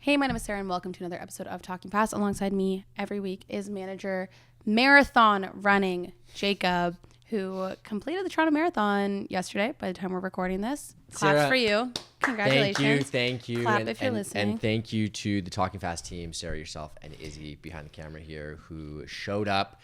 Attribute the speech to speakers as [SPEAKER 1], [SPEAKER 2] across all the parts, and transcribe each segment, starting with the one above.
[SPEAKER 1] Hey, my name is Sarah and welcome to another episode of Talking Fast. Alongside me every week is manager marathon running Jacob, who completed the Toronto Marathon yesterday by the time we're recording this. Claps
[SPEAKER 2] Sarah,
[SPEAKER 1] for you. Congratulations.
[SPEAKER 2] Thank you.
[SPEAKER 1] Clap if you're listening.
[SPEAKER 2] And thank you to the Talking Fast team, Sarah, yourself, and Izzy behind the camera here, who showed up,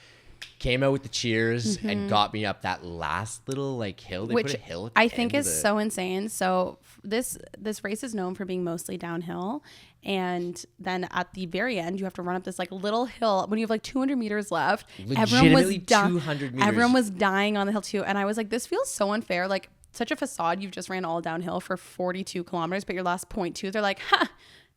[SPEAKER 2] came out with the cheers, and got me up that last little hill. They
[SPEAKER 1] Which
[SPEAKER 2] put a hill at the
[SPEAKER 1] I
[SPEAKER 2] end
[SPEAKER 1] think
[SPEAKER 2] of
[SPEAKER 1] is so insane. So this race is known for being mostly downhill. And then at the very end, you have to run up this little hill when you have 200 meters left.
[SPEAKER 2] Legitimately 200 meters.
[SPEAKER 1] Everyone was dying on the hill too. And I was like, this feels so unfair. Such a facade. You've just ran all downhill for 42 kilometers, but your last 0.2, they're like, ha,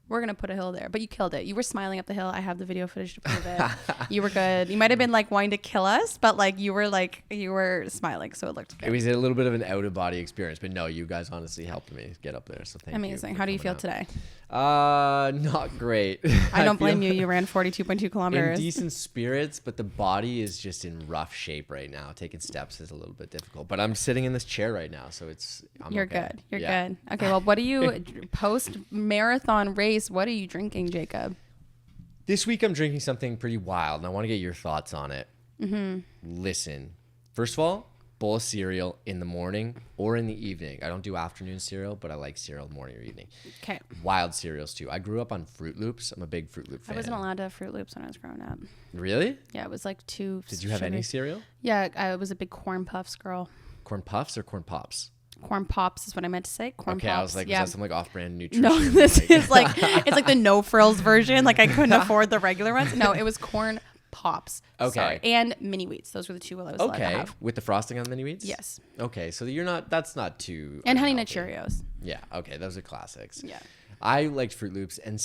[SPEAKER 1] we're going to put a hill there. But you killed it. You were smiling up the hill. I have the video footage to prove it. You were good. You might have been wanting to kill us, but you were smiling. So it looked good.
[SPEAKER 2] It was a little bit of an out of body experience, but no, you guys honestly helped me get up there. So thank you.
[SPEAKER 1] Amazing. How do you feel today?
[SPEAKER 2] Not great.
[SPEAKER 1] I don't blame you. You ran 42.2 kilometers.
[SPEAKER 2] In decent spirits, but the body is just in rough shape right now. Taking steps is a little bit difficult, but I'm sitting in this chair right now, so
[SPEAKER 1] You're
[SPEAKER 2] okay.
[SPEAKER 1] good. You're good. Okay. Well, what do you post marathon race? What are you drinking, Jacob?
[SPEAKER 2] This week I'm drinking something pretty wild, and I want to get your thoughts on it. Listen, first of all, bowl of cereal in the morning or in the evening. I don't do afternoon cereal, but I like cereal morning or evening.
[SPEAKER 1] Okay.
[SPEAKER 2] Wild cereals too. I grew up on Fruit Loops. I'm a big Fruit Loop fan.
[SPEAKER 1] I wasn't allowed to have Fruit Loops when I was growing up.
[SPEAKER 2] Really?
[SPEAKER 1] Yeah, it was too.
[SPEAKER 2] Did you have any cereal?
[SPEAKER 1] Yeah, I was a big Corn Puffs girl.
[SPEAKER 2] Corn Puffs or Corn Pops?
[SPEAKER 1] Corn Pops is what I meant to say. Corn Pops.
[SPEAKER 2] I was like,
[SPEAKER 1] yeah.
[SPEAKER 2] was that some off-brand nutrition?
[SPEAKER 1] No, this is it's like the no frills version. I couldn't afford the regular ones. No, it was Corn Pops.
[SPEAKER 2] Okay.
[SPEAKER 1] Sorry. And mini wheats. Those were the two I was allowed to have.
[SPEAKER 2] With the frosting on the mini wheats?
[SPEAKER 1] Yes.
[SPEAKER 2] Okay, so that's not too.
[SPEAKER 1] And Honey Nut Cheerios.
[SPEAKER 2] Yeah. Okay, those are classics.
[SPEAKER 1] Yeah.
[SPEAKER 2] I liked Fruit Loops, and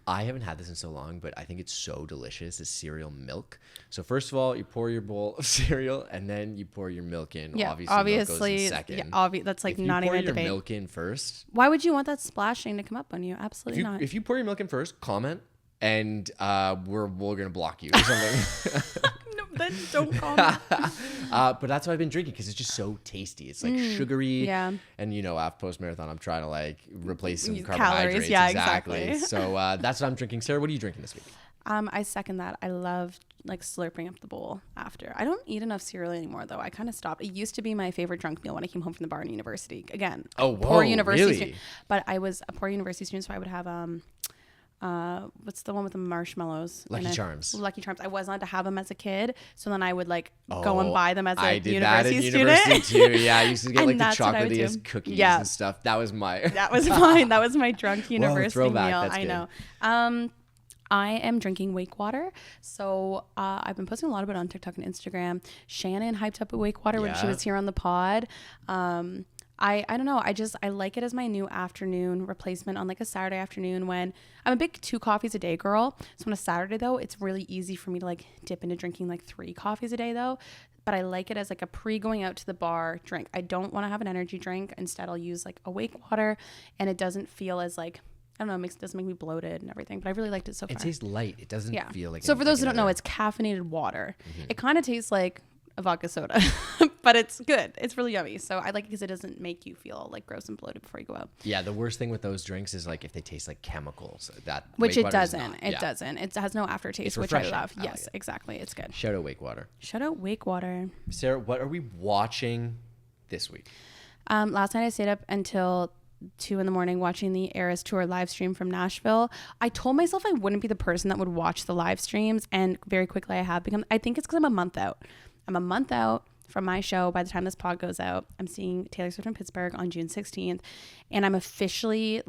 [SPEAKER 2] I haven't had this in so long, but I think it's so delicious. Is cereal milk. So first of all, you pour your bowl of cereal, and then you pour your milk in.
[SPEAKER 1] Yeah,
[SPEAKER 2] obviously milk goes in second.
[SPEAKER 1] Yeah, that's not even a debate.
[SPEAKER 2] If you pour your milk in first,
[SPEAKER 1] why would you want that splashing to come up on you? Absolutely not.
[SPEAKER 2] If you pour your milk in first, comment, and we're gonna block you or something.
[SPEAKER 1] No, then don't comment.
[SPEAKER 2] But that's what I've been drinking because it's just so tasty. It's sugary.
[SPEAKER 1] Yeah.
[SPEAKER 2] And after post marathon, I'm trying to replace some
[SPEAKER 1] Calories.
[SPEAKER 2] carbohydrates.
[SPEAKER 1] Yeah,
[SPEAKER 2] exactly. So that's what I'm drinking. Sarah, what are you drinking this week?
[SPEAKER 1] I second that. I love slurping up the bowl after. I don't eat enough cereal anymore though. I kind of stopped. It used to be my favorite drunk meal when I came home from the bar in university. Again, poor university
[SPEAKER 2] really?
[SPEAKER 1] student. But I was a poor university student, so I would have what's the one with the marshmallows?
[SPEAKER 2] Lucky Charms.
[SPEAKER 1] Lucky Charms. I wasn't allowed to have them as a kid, so then I would go and buy them as a university student.
[SPEAKER 2] I did that in university too. Yeah, I used to get the chocolatiest cookies and stuff. That was mine.
[SPEAKER 1] That was mine. That was my drunk university meal.
[SPEAKER 2] That's
[SPEAKER 1] I
[SPEAKER 2] good.
[SPEAKER 1] know. I am drinking Wake Water. So I've been posting a lot about it on TikTok and Instagram. Shannon hyped up Wake Water when she was here on the pod. I don't know. I like it as my new afternoon replacement on a Saturday afternoon when I'm a big 2 coffees a day girl. So on a Saturday though, it's really easy for me to dip into drinking 3 coffees a day though. But I like it as a pre going out to the bar drink. I don't want to have an energy drink. Instead, I'll use a Wake Water, and it doesn't feel as I don't know, it doesn't make me bloated and everything, but I really liked it so far.
[SPEAKER 2] It tastes light. It doesn't feel like.
[SPEAKER 1] So for those who don't know, it's caffeinated water. It kind of tastes like a vodka soda, but it's good. It's really yummy. So I like it because it doesn't make you feel gross and bloated before you go out.
[SPEAKER 2] Yeah, the worst thing with those drinks is if they taste like chemicals.
[SPEAKER 1] Which it doesn't. It doesn't. It has no aftertaste, which I love. Yes, exactly. It's good.
[SPEAKER 2] Shout out Wake Water.
[SPEAKER 1] Shout out Wake Water.
[SPEAKER 2] Sarah, what are we watching this week?
[SPEAKER 1] Last night I stayed up until 2 a.m. watching the Eras Tour live stream from Nashville. I told myself I wouldn't be the person that would watch the live streams, and very quickly I have become. I think it's because I'm a month out. I'm a month out from my show. By the time this pod goes out, I'm seeing Taylor Swift in Pittsburgh on June 16th, and I'm officially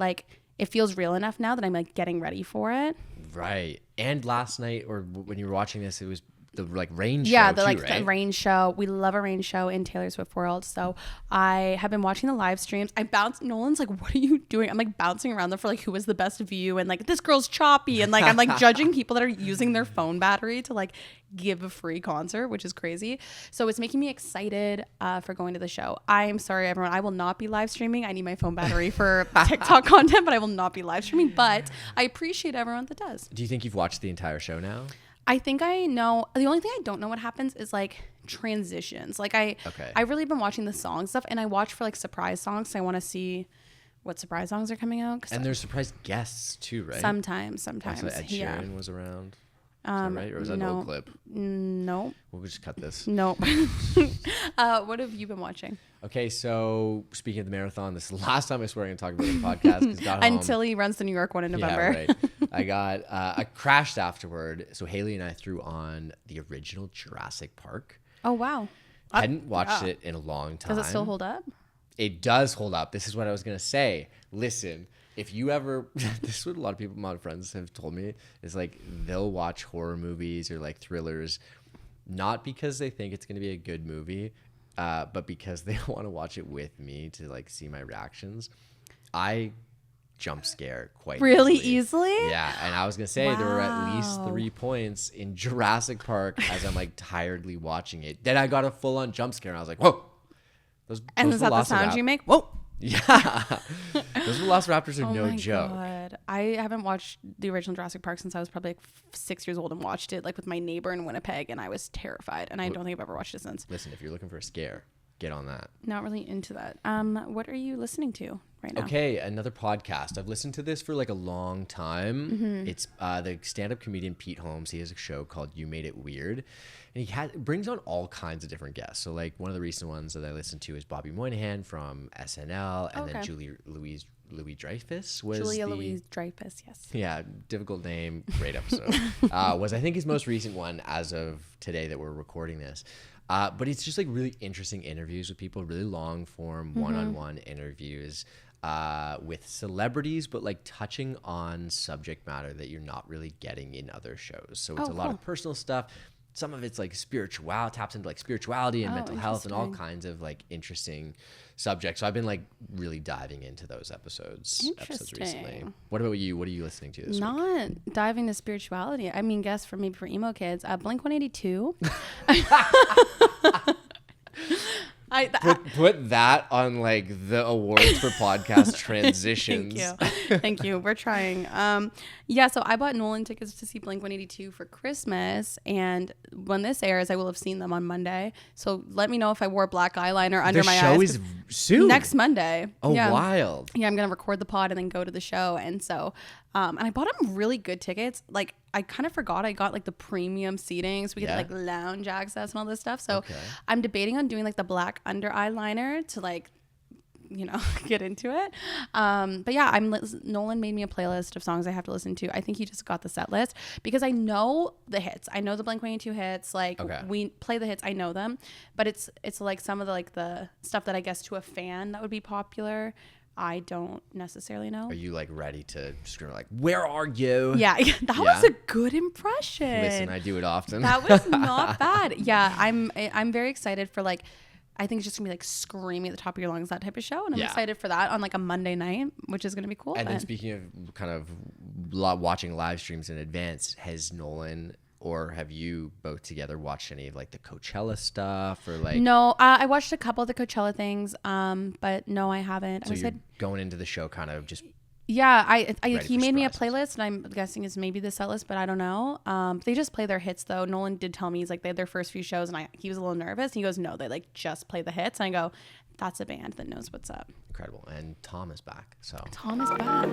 [SPEAKER 1] it feels real enough now that I'm getting ready for it.
[SPEAKER 2] Right. And last night, or when you were watching this, it was the rain show.
[SPEAKER 1] Yeah, the
[SPEAKER 2] right?
[SPEAKER 1] the rain show. We love a rain show in Taylor Swift world. So I have been watching the live streams. I bounce. Nolan's what are you doing? I'm bouncing around there for who has the best view, and this girl's choppy, and I'm judging people that are using their phone battery to give a free concert, which is crazy. So it's making me excited for going to the show. I'm sorry, everyone. I will not be live streaming. I need my phone battery for TikTok content, but I will not be live streaming. But I appreciate everyone that does.
[SPEAKER 2] Do you think you've watched the entire show now?
[SPEAKER 1] I think I know. The only thing I don't know what happens is transitions. I really been watching the song stuff, and I watch for surprise songs. So I want to see what surprise songs are coming out.
[SPEAKER 2] And there's surprise guests too, right?
[SPEAKER 1] Sometimes.
[SPEAKER 2] Also, Ed Sheeran was around. Is that right? Or was that an old clip?
[SPEAKER 1] No.
[SPEAKER 2] We'll just cut this.
[SPEAKER 1] Nope. What have you been watching?
[SPEAKER 2] Okay, so speaking of the marathon, this is the last time I swear I'm going to talk about the podcast. 'Cause got home.
[SPEAKER 1] Until he runs the New York one in November.
[SPEAKER 2] Yeah, right. I crashed afterward. So Haley and I threw on the original Jurassic Park.
[SPEAKER 1] Oh, wow.
[SPEAKER 2] I hadn't watched it in a long time.
[SPEAKER 1] Does it still hold up?
[SPEAKER 2] It does hold up. This is what I was going to say. Listen, if you ever, this is what a lot of people, my friends have told me, is like they'll watch horror movies or like thrillers, not because they think it's going to be a good movie, but because they want to watch it with me to like see my reactions. I jump scare quite
[SPEAKER 1] really easily.
[SPEAKER 2] Yeah, and I was going to say there were at least 3 points in Jurassic Park as I'm like tiredly watching it. Then I got a full on jump scare and I was like, whoa. Those
[SPEAKER 1] is that the sound you make? Whoa.
[SPEAKER 2] Yeah. Those velociraptors are no joke.
[SPEAKER 1] God. I haven't watched the original Jurassic Park since I was probably like 6 years old and watched it like with my neighbor in Winnipeg, and I was terrified, and I don't think I've ever watched it since.
[SPEAKER 2] Listen, if you're looking for a scare, get on that.
[SPEAKER 1] Not really into that. What are you listening to right now?
[SPEAKER 2] Okay, another podcast. I've listened to this for like a long time.
[SPEAKER 1] Mm-hmm.
[SPEAKER 2] It's the stand-up comedian Pete Holmes. He has a show called You Made It Weird. And he brings on all kinds of different guests. So like one of the recent ones that I listened to is Bobby Moynihan from SNL, and then Julia Louis-Dreyfus was
[SPEAKER 1] Julia Louis-Dreyfus, yes.
[SPEAKER 2] Yeah, difficult name, great episode. Was I think his most recent one as of today that we're recording this. But it's just like really interesting interviews with people, really long form, one-on-one interviews with celebrities, but like touching on subject matter that you're not really getting in other shows. So it's a lot of personal stuff. Some of it's like taps into like spirituality and mental health and all kinds of like interesting subjects. So I've been like really diving into those episodes recently. What about you? What are you listening to this week?
[SPEAKER 1] Not diving to spirituality. I mean, guess for emo kids, Blink-182.
[SPEAKER 2] Put that on like the awards for podcast transitions.
[SPEAKER 1] Thank you. We're trying. So I bought Nolan tickets to see Blink-182 for Christmas, and when this airs, I will have seen them on Monday. So let me know if I wore black eyeliner under my eyes.
[SPEAKER 2] The show is soon.
[SPEAKER 1] Next Monday.
[SPEAKER 2] Oh, yeah. Wild.
[SPEAKER 1] Yeah, I'm gonna record the pod and then go to the show, and so and I bought them really good tickets. Like I kind of forgot I got like the premium seating, so we get like lounge access and all this stuff. So I'm debating on doing like the black under eyeliner to like, get into it. But yeah, Nolan made me a playlist of songs I have to listen to. I think he just got the set list because I know the hits. I know the Blink-182 hits. Like we play the hits. I know them, but it's like some of the stuff that I guess to a fan that would be popular, I don't necessarily know.
[SPEAKER 2] Are you like ready to scream like, where are you?
[SPEAKER 1] Yeah, that was a good impression.
[SPEAKER 2] Listen, I do it often.
[SPEAKER 1] That was not bad. Yeah, I'm very excited for like, I think it's just gonna be like screaming at the top of your lungs, that type of show. And I'm excited for that on like a Monday night, which is gonna be cool.
[SPEAKER 2] And then speaking of kind of watching live streams in advance, has Nolan or have you both together watched any of like the Coachella stuff or like?
[SPEAKER 1] No, I watched a couple of the Coachella things, but no, I haven't.
[SPEAKER 2] So you're going into the show kind of just.
[SPEAKER 1] Yeah, he made me a playlist, and I'm guessing it's maybe the set list, but I don't know. They just play their hits though. Nolan did tell me he's like they had their first few shows, and he was a little nervous. And he goes, no, they like just play the hits. And I go, that's a band that knows what's up.
[SPEAKER 2] Incredible. And Tom is back. So
[SPEAKER 1] Tom is back.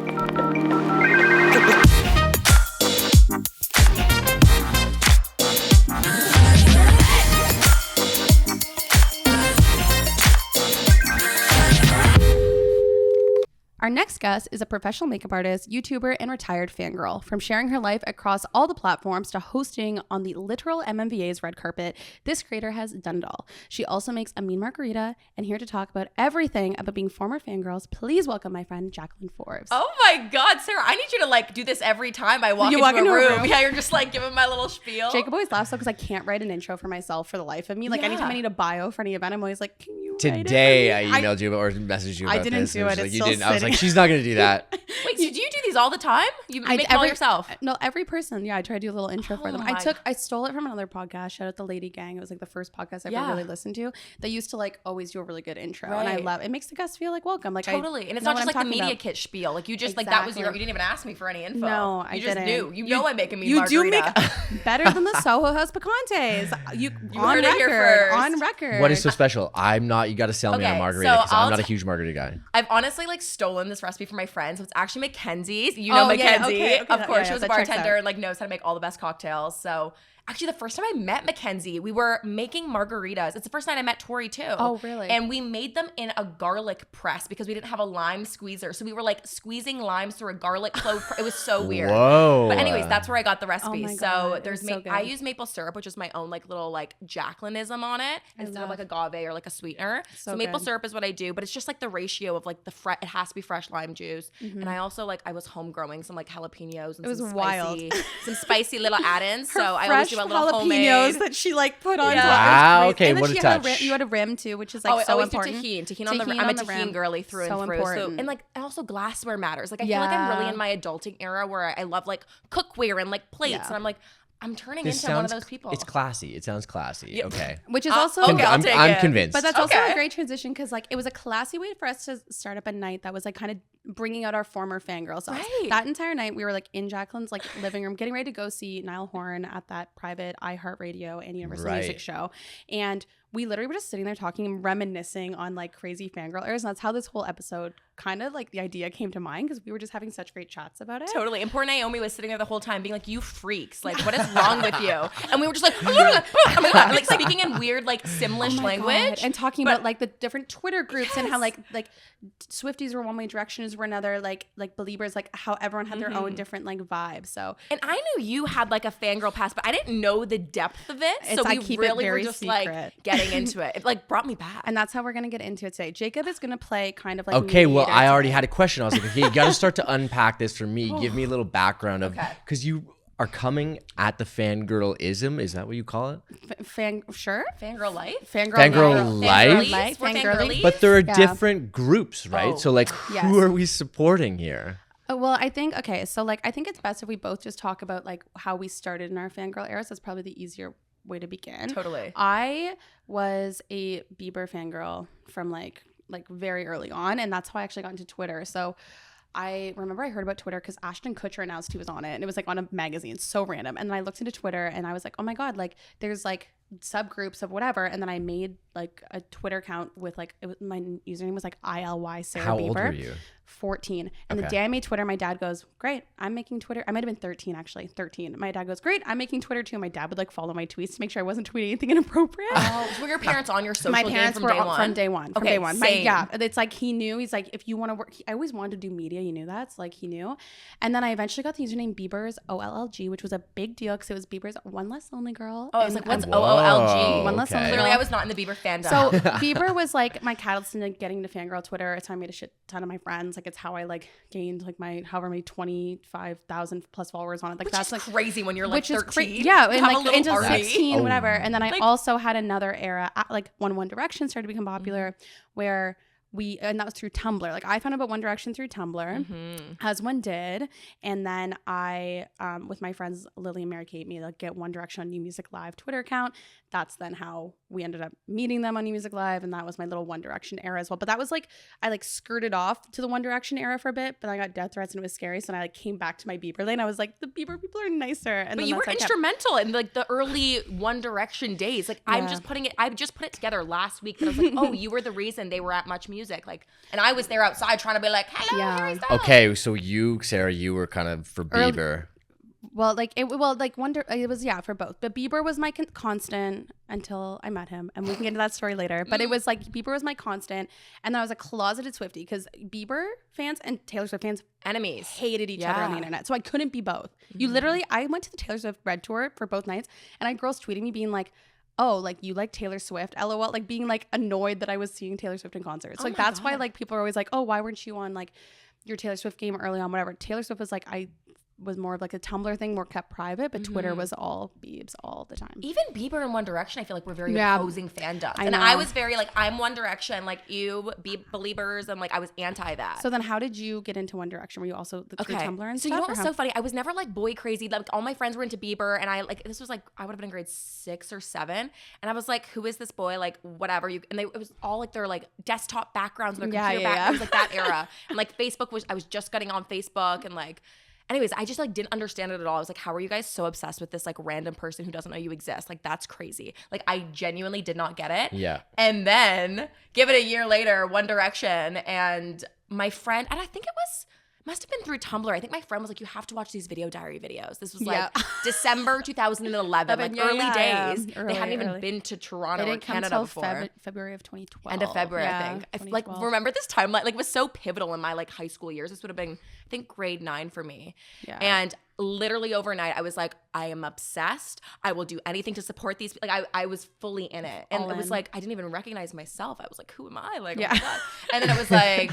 [SPEAKER 1] Our next guest is a professional makeup artist, YouTuber, and retired fangirl. From sharing her life across all the platforms to hosting on the literal MMVA's red carpet, this creator has done it all. She also makes a mean margarita, and here to talk about everything about being former fangirls, please welcome my friend Jaclyn Forbes.
[SPEAKER 3] Oh my God, Sarah, I need you to like do this every time I walk into a room. Yeah, you're just like giving my little spiel.
[SPEAKER 1] Jacob always laughs though because I can't write an intro for myself for the life of me. Like anytime I need a bio for any event, I'm always like, can you write
[SPEAKER 2] Today I emailed you or messaged you about
[SPEAKER 1] I didn't
[SPEAKER 2] this.
[SPEAKER 1] do it.
[SPEAKER 2] Like,
[SPEAKER 1] it's
[SPEAKER 2] you
[SPEAKER 1] still
[SPEAKER 2] didn't. I was like, she's not going to do that.
[SPEAKER 3] Wait, did you do these all the time? You make them all yourself?
[SPEAKER 1] No, every person. Yeah, I try to do a little intro for them. I stole it from another podcast. Shout out the Lady Gang. It was like the first podcast I ever really listened to. They used to like always do a really good intro, and I love it. Makes the guests feel like welcome. Like
[SPEAKER 3] totally, and it's not just like the media kit spiel. Like you just like that was you didn't even ask me for any info.
[SPEAKER 1] No,
[SPEAKER 3] I just knew. You know I make a mean
[SPEAKER 1] you
[SPEAKER 3] margarita.
[SPEAKER 1] You do make better than the Soho House Picantes. You
[SPEAKER 3] heard it here first.
[SPEAKER 1] On record.
[SPEAKER 2] What is so special? I'm not not, you got to sell me on a margarita because I'm not a huge margarita guy.
[SPEAKER 3] I've honestly like stolen this recipe from my friend. So it's actually Mackenzie's. You know Mackenzie. Yeah, okay. Of course, she was a bartender and like knows how to make all the best cocktails. So actually, the first time I met Mackenzie, we were making margaritas. It's the first night I met Tori too.
[SPEAKER 1] Oh, really?
[SPEAKER 3] And we made them in a garlic press because we didn't have a lime squeezer. So we were like squeezing limes through a garlic clove. It was so weird.
[SPEAKER 2] Whoa.
[SPEAKER 3] But anyways, that's where I got the recipe.
[SPEAKER 1] Oh my
[SPEAKER 3] so
[SPEAKER 1] God,
[SPEAKER 3] there's I use maple syrup, which is my own like little like Jaclynism on it instead of like agave or like a sweetener. So maple syrup is what I do, but it's just like the ratio of like it has to be fresh lime juice. And I also like I was home growing some like jalapenos and some spicy little add-ins. So I always do a little homemade
[SPEAKER 1] that she like put on top.
[SPEAKER 2] Wow, okay,
[SPEAKER 1] and then
[SPEAKER 2] what a touch.
[SPEAKER 1] You had a rim too, which is like so important.
[SPEAKER 3] Tahini on the rim. I'm a tahini girly through and through. So, and like and also glassware matters. Like I feel like I'm really in my adulting era where I love like cookware and like plates, and I'm like I'm turning into one of those people.
[SPEAKER 2] It's classy. It sounds classy. Okay.
[SPEAKER 1] Which is also
[SPEAKER 2] I'm convinced.
[SPEAKER 1] But that's also a great transition because like it was a classy way for us to start up a night that was like kind of bringing out our former fangirl selves. Right. That entire night we were like in Jaclyn's like living room getting ready to go see Niall Horan at that private iHeartRadio and Universal Music show. And we literally were just sitting there talking and reminiscing on like crazy fangirl eras. And that's how this whole episode kind of like the idea came to mind because we were just having such great chats about it.
[SPEAKER 3] Totally. And poor Naomi was sitting there the whole time being like, you freaks. Like, what is wrong with you? And we were just like, oh my God, like speaking in weird like Simlish language.
[SPEAKER 1] God. And talking about like the different Twitter groups and how like Swifties were one way, Directioners were another, like Beliebers, like how everyone had their own different like vibe. So
[SPEAKER 3] and I knew you had like a fangirl past, but I didn't know the depth of it. So we really were just secret. Like getting into it. It like brought me back.
[SPEAKER 1] And that's how we're gonna get into it today. Jacob is gonna play kind of like
[SPEAKER 2] okay, well I already had a question. I was like, okay, you gotta start to unpack this for me. Give me a little background of because you are coming at the fangirlism. Is that what you call it?
[SPEAKER 3] Fangirl life.
[SPEAKER 2] Fangirl life.
[SPEAKER 3] Fangirly.
[SPEAKER 2] But there are different groups, right? So like, who are we supporting here?
[SPEAKER 1] Well, I think so like I think it's best if we both just talk about like how we started in our fangirl eras. That's probably the easier way to begin.
[SPEAKER 3] Totally.
[SPEAKER 1] I was a Bieber fangirl from like very early on, and that's how I actually got into Twitter. So I remember I heard about Twitter because Ashton Kutcher announced he was on it, and it was like on a magazine, so random. And then I looked into Twitter and I was like, oh my God, like there's like subgroups of whatever. And then I made like a Twitter account with like my username was like ILY Sarah
[SPEAKER 2] How
[SPEAKER 1] Bieber.
[SPEAKER 2] old were you?
[SPEAKER 1] 14. And the day I made Twitter, my dad goes, great, I'm making Twitter. I might have been 13 actually, 13. My dad goes, great, I'm making Twitter too. My dad would like follow my tweets to make sure I wasn't tweeting anything inappropriate.
[SPEAKER 3] Oh, were your parents on your social
[SPEAKER 1] My parents
[SPEAKER 3] game
[SPEAKER 1] from day one.
[SPEAKER 3] Okay,
[SPEAKER 1] same. It's like he knew. He's like, if you want to work, I always wanted to do media. You knew that. It's like he knew. And then I eventually got the username Bieber's OLLG, which was a big deal because it was Bieber's One Less Lonely Girl.
[SPEAKER 3] Oh, I was like, what's OOLG?
[SPEAKER 1] One Less Lonely Girl.
[SPEAKER 3] Clearly, I was not in the Bieber fandom.
[SPEAKER 1] So Bieber was like my catalyst into getting to fangirl Twitter. It's how I made a shit ton of my friends. Like it's how I like gained like my however many 25,000 plus followers on it. Like
[SPEAKER 3] which
[SPEAKER 1] that's
[SPEAKER 3] is
[SPEAKER 1] like
[SPEAKER 3] crazy when you're like 13.
[SPEAKER 1] Yeah, and like into 16, whatever. And then I also had another era, like when One Direction started to become popular, where and that was through Tumblr. Like I found out about One Direction through Tumblr, as one did. And then I, with my friends Lily and Mary Kate, made like Get One Direction on New Music Live Twitter account. That's then how we ended up meeting them on New Music Live, and that was my little One Direction era as well. But that was like I like skirted off to the One Direction era for a bit, but I got death threats and it was scary. So then I like came back to my Bieber lane. I was like, the Bieber people are nicer. And
[SPEAKER 3] but you were instrumental in like the early One Direction days. Like I just put it together last week that I was like, oh, you were the reason they were at Much Music. Like, and I was there outside trying to be like, hello, Harry Styles.
[SPEAKER 2] Okay, so you, Sarah, you were kind of for Bieber.
[SPEAKER 1] Well, it was for both. But Bieber was my constant until I met him, and we can get into that story later. But it was like Bieber was my constant, and then I was a closeted Swiftie because Bieber fans and Taylor Swift fans
[SPEAKER 3] enemies
[SPEAKER 1] hated each other on the internet, so I couldn't be both. You literally, I went to the Taylor Swift Red Tour for both nights, and I had girls tweeting me being like, oh, like you like Taylor Swift, LOL, like being like annoyed that I was seeing Taylor Swift in concerts. So, like that's why like people are always like, oh, why weren't you on like your Taylor Swift game early on, whatever. Taylor Swift was like, I was more of like a Tumblr thing, more kept private, but Twitter was all Biebs all the time.
[SPEAKER 3] Even Bieber and One Direction, I feel like we're very opposing fandoms. And I was very like, I'm One Direction, like you Beliebers, and like I was anti that.
[SPEAKER 1] So then how did you get into One Direction? Were you also through Tumblr and stuff?
[SPEAKER 3] So you know what was so funny? I was never like boy crazy. Like all my friends were into Bieber, and I like this was like I would have been in grade 6 or 7, and I was like, who is this boy? Like whatever you. And it was all like their like desktop backgrounds, their computer backgrounds, like that era. And like Facebook I was just getting on Facebook, and like. anyways, I just like didn't understand it at all. I was like, how are you guys so obsessed with this like random person who doesn't know you exist? Like that's crazy. Like I genuinely did not get it.
[SPEAKER 2] Yeah.
[SPEAKER 3] And then give it a year later, One Direction, and my friend, and I think it must have been through Tumblr. I think my friend was like, you have to watch these video diary videos. This was like December 2011, like early days. They hadn't even been to Toronto or Canada before.
[SPEAKER 1] February of 2012.
[SPEAKER 3] End of February, I think. I like remember this timeline, like it was so pivotal in my like high school years. This would have been, I think, grade 9 for me. Yeah. And literally overnight, I was like, I am obsessed. I will do anything to support these. Like I was fully in it. And it was like, I didn't even recognize myself. I was like, who am I? Like, oh my God. And then it was like,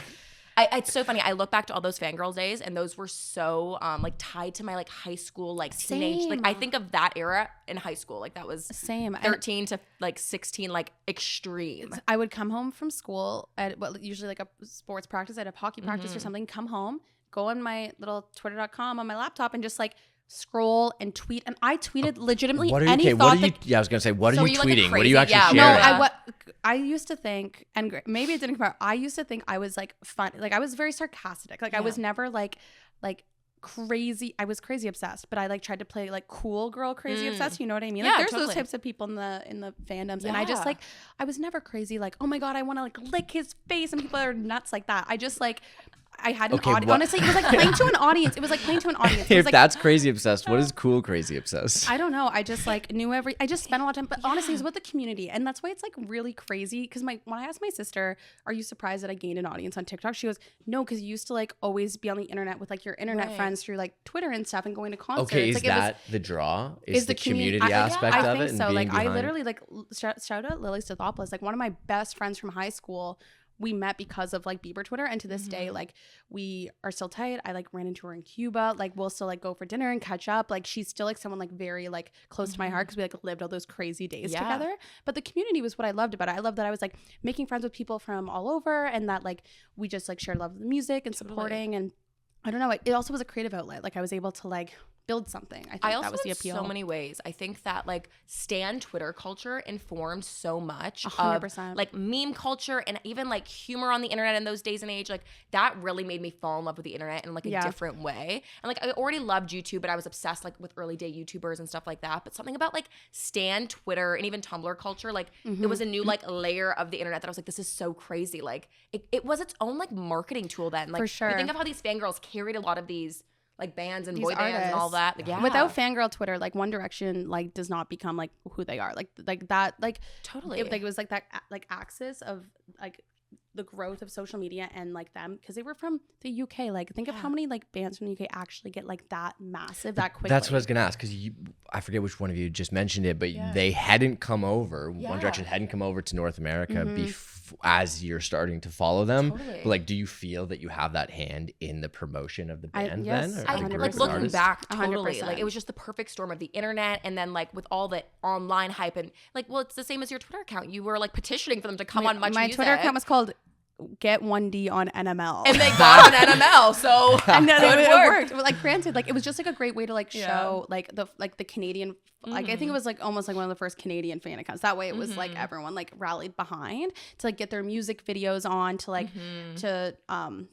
[SPEAKER 3] it's so funny. I look back to all those fangirl days, and those were so like tied to my like high school, like teenage. Like I think of that era in high school. Like that was 13 to like 16, like extreme.
[SPEAKER 1] I would come home from school at usually like a sports practice. I'd have hockey practice or something. Come home, go on my little twitter.com on my laptop, and just like scroll and tweet. And I tweeted legitimately any thought.
[SPEAKER 2] I was gonna say, what are you tweeting?
[SPEAKER 3] Like
[SPEAKER 2] what are you actually sharing?
[SPEAKER 1] No, I used to think, and maybe it didn't come out. I used to think I was like fun, like I was very sarcastic. Like I was never like crazy. I was crazy obsessed, but I like tried to play like cool girl crazy obsessed. You know what I mean? Like there's those types of people in the fandoms, and I just like I was never crazy. Like, oh my God, I want to like lick his face, and people are nuts like that. I just like. I had an audience. Honestly, it was like playing to an audience. It was like playing to an audience.
[SPEAKER 2] If that's crazy obsessed, what is cool crazy obsessed?
[SPEAKER 1] I don't know. I just like knew I just spent a lot of time. But honestly, it was about the community. And that's why it's like really crazy. Because when I asked my sister, are you surprised that I gained an audience on TikTok? She goes, no, because you used to like always be on the internet with like your internet friends through like Twitter and stuff and going to concerts.
[SPEAKER 2] Okay, is
[SPEAKER 1] like,
[SPEAKER 2] that the draw? Is the community aspect of it?
[SPEAKER 1] I think so. Like
[SPEAKER 2] behind?
[SPEAKER 1] I literally like shout out Lily Stathopoulos, like one of my best friends from high school. We met because of like Bieber Twitter, and to this day, like we are still tight. I like ran into her in Cuba. Like we'll still like go for dinner and catch up. Like she's still like someone like very like close to my heart because we like lived all those crazy days together. But the community was what I loved about it. I loved that I was like making friends with people from all over, and that like we just like shared love of the music and supporting. And I don't know. It also was a creative outlet. Like I was able to like build something. I think that was the appeal.
[SPEAKER 3] So many ways. I think that like stan Twitter culture informed so much
[SPEAKER 1] 100%.
[SPEAKER 3] Of like meme culture and even like humor on the internet in those days and age. Like that really made me fall in love with the internet in like a different way. And like I already loved YouTube, but I was obsessed like with early day YouTubers and stuff like that. But something about like stan Twitter and even Tumblr culture, like it was a new like layer of the internet that I was like, this is so crazy. Like it was its own like marketing tool then. Like,
[SPEAKER 1] for sure.
[SPEAKER 3] You think of how these fangirls carried a lot of these like bands and boy bands and all that. Like,
[SPEAKER 1] without fangirl Twitter, like One Direction like does not become like who they are. Like that like
[SPEAKER 3] totally.
[SPEAKER 1] It was like that like axis of like the growth of social media and like them because they were from the UK. Like think of how many like bands from the UK actually get like that massive that quickly.
[SPEAKER 2] That's what I was gonna ask because I forget which one of you just mentioned it, but they hadn't come over. One Direction hadn't come over to North America as you're starting to follow them. But like, do you feel that you have that hand in the promotion of the band
[SPEAKER 1] yes,
[SPEAKER 2] then?
[SPEAKER 3] I like looking back, totally. 100%. Like it was just the perfect storm of the internet, and then like with all the online hype and like, well, it's the same as your Twitter account. You were like petitioning for them to come on Much Music.
[SPEAKER 1] My Twitter account was called Get 1D on NML,
[SPEAKER 3] and they got on NML. So
[SPEAKER 1] I know it worked. But like, granted, like it was just like a great way to like show like the Canadian. Like I think it was like almost like one of the first Canadian fan accounts. That way, it was like everyone like rallied behind to like get their music videos on to like to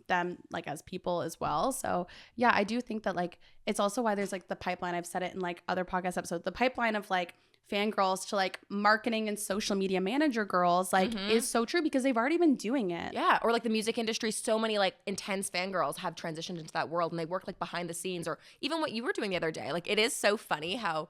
[SPEAKER 1] them like as people as well. So yeah, I do think that like it's also why there's like the pipeline. I've said it in like other podcast episodes. The pipeline of like fangirls to like marketing and social media manager girls like is so true because they've already been doing it.
[SPEAKER 3] Yeah, or like the music industry, so many like intense fangirls have transitioned into that world and they work like behind the scenes, or even what you were doing the other day. Like it is so funny how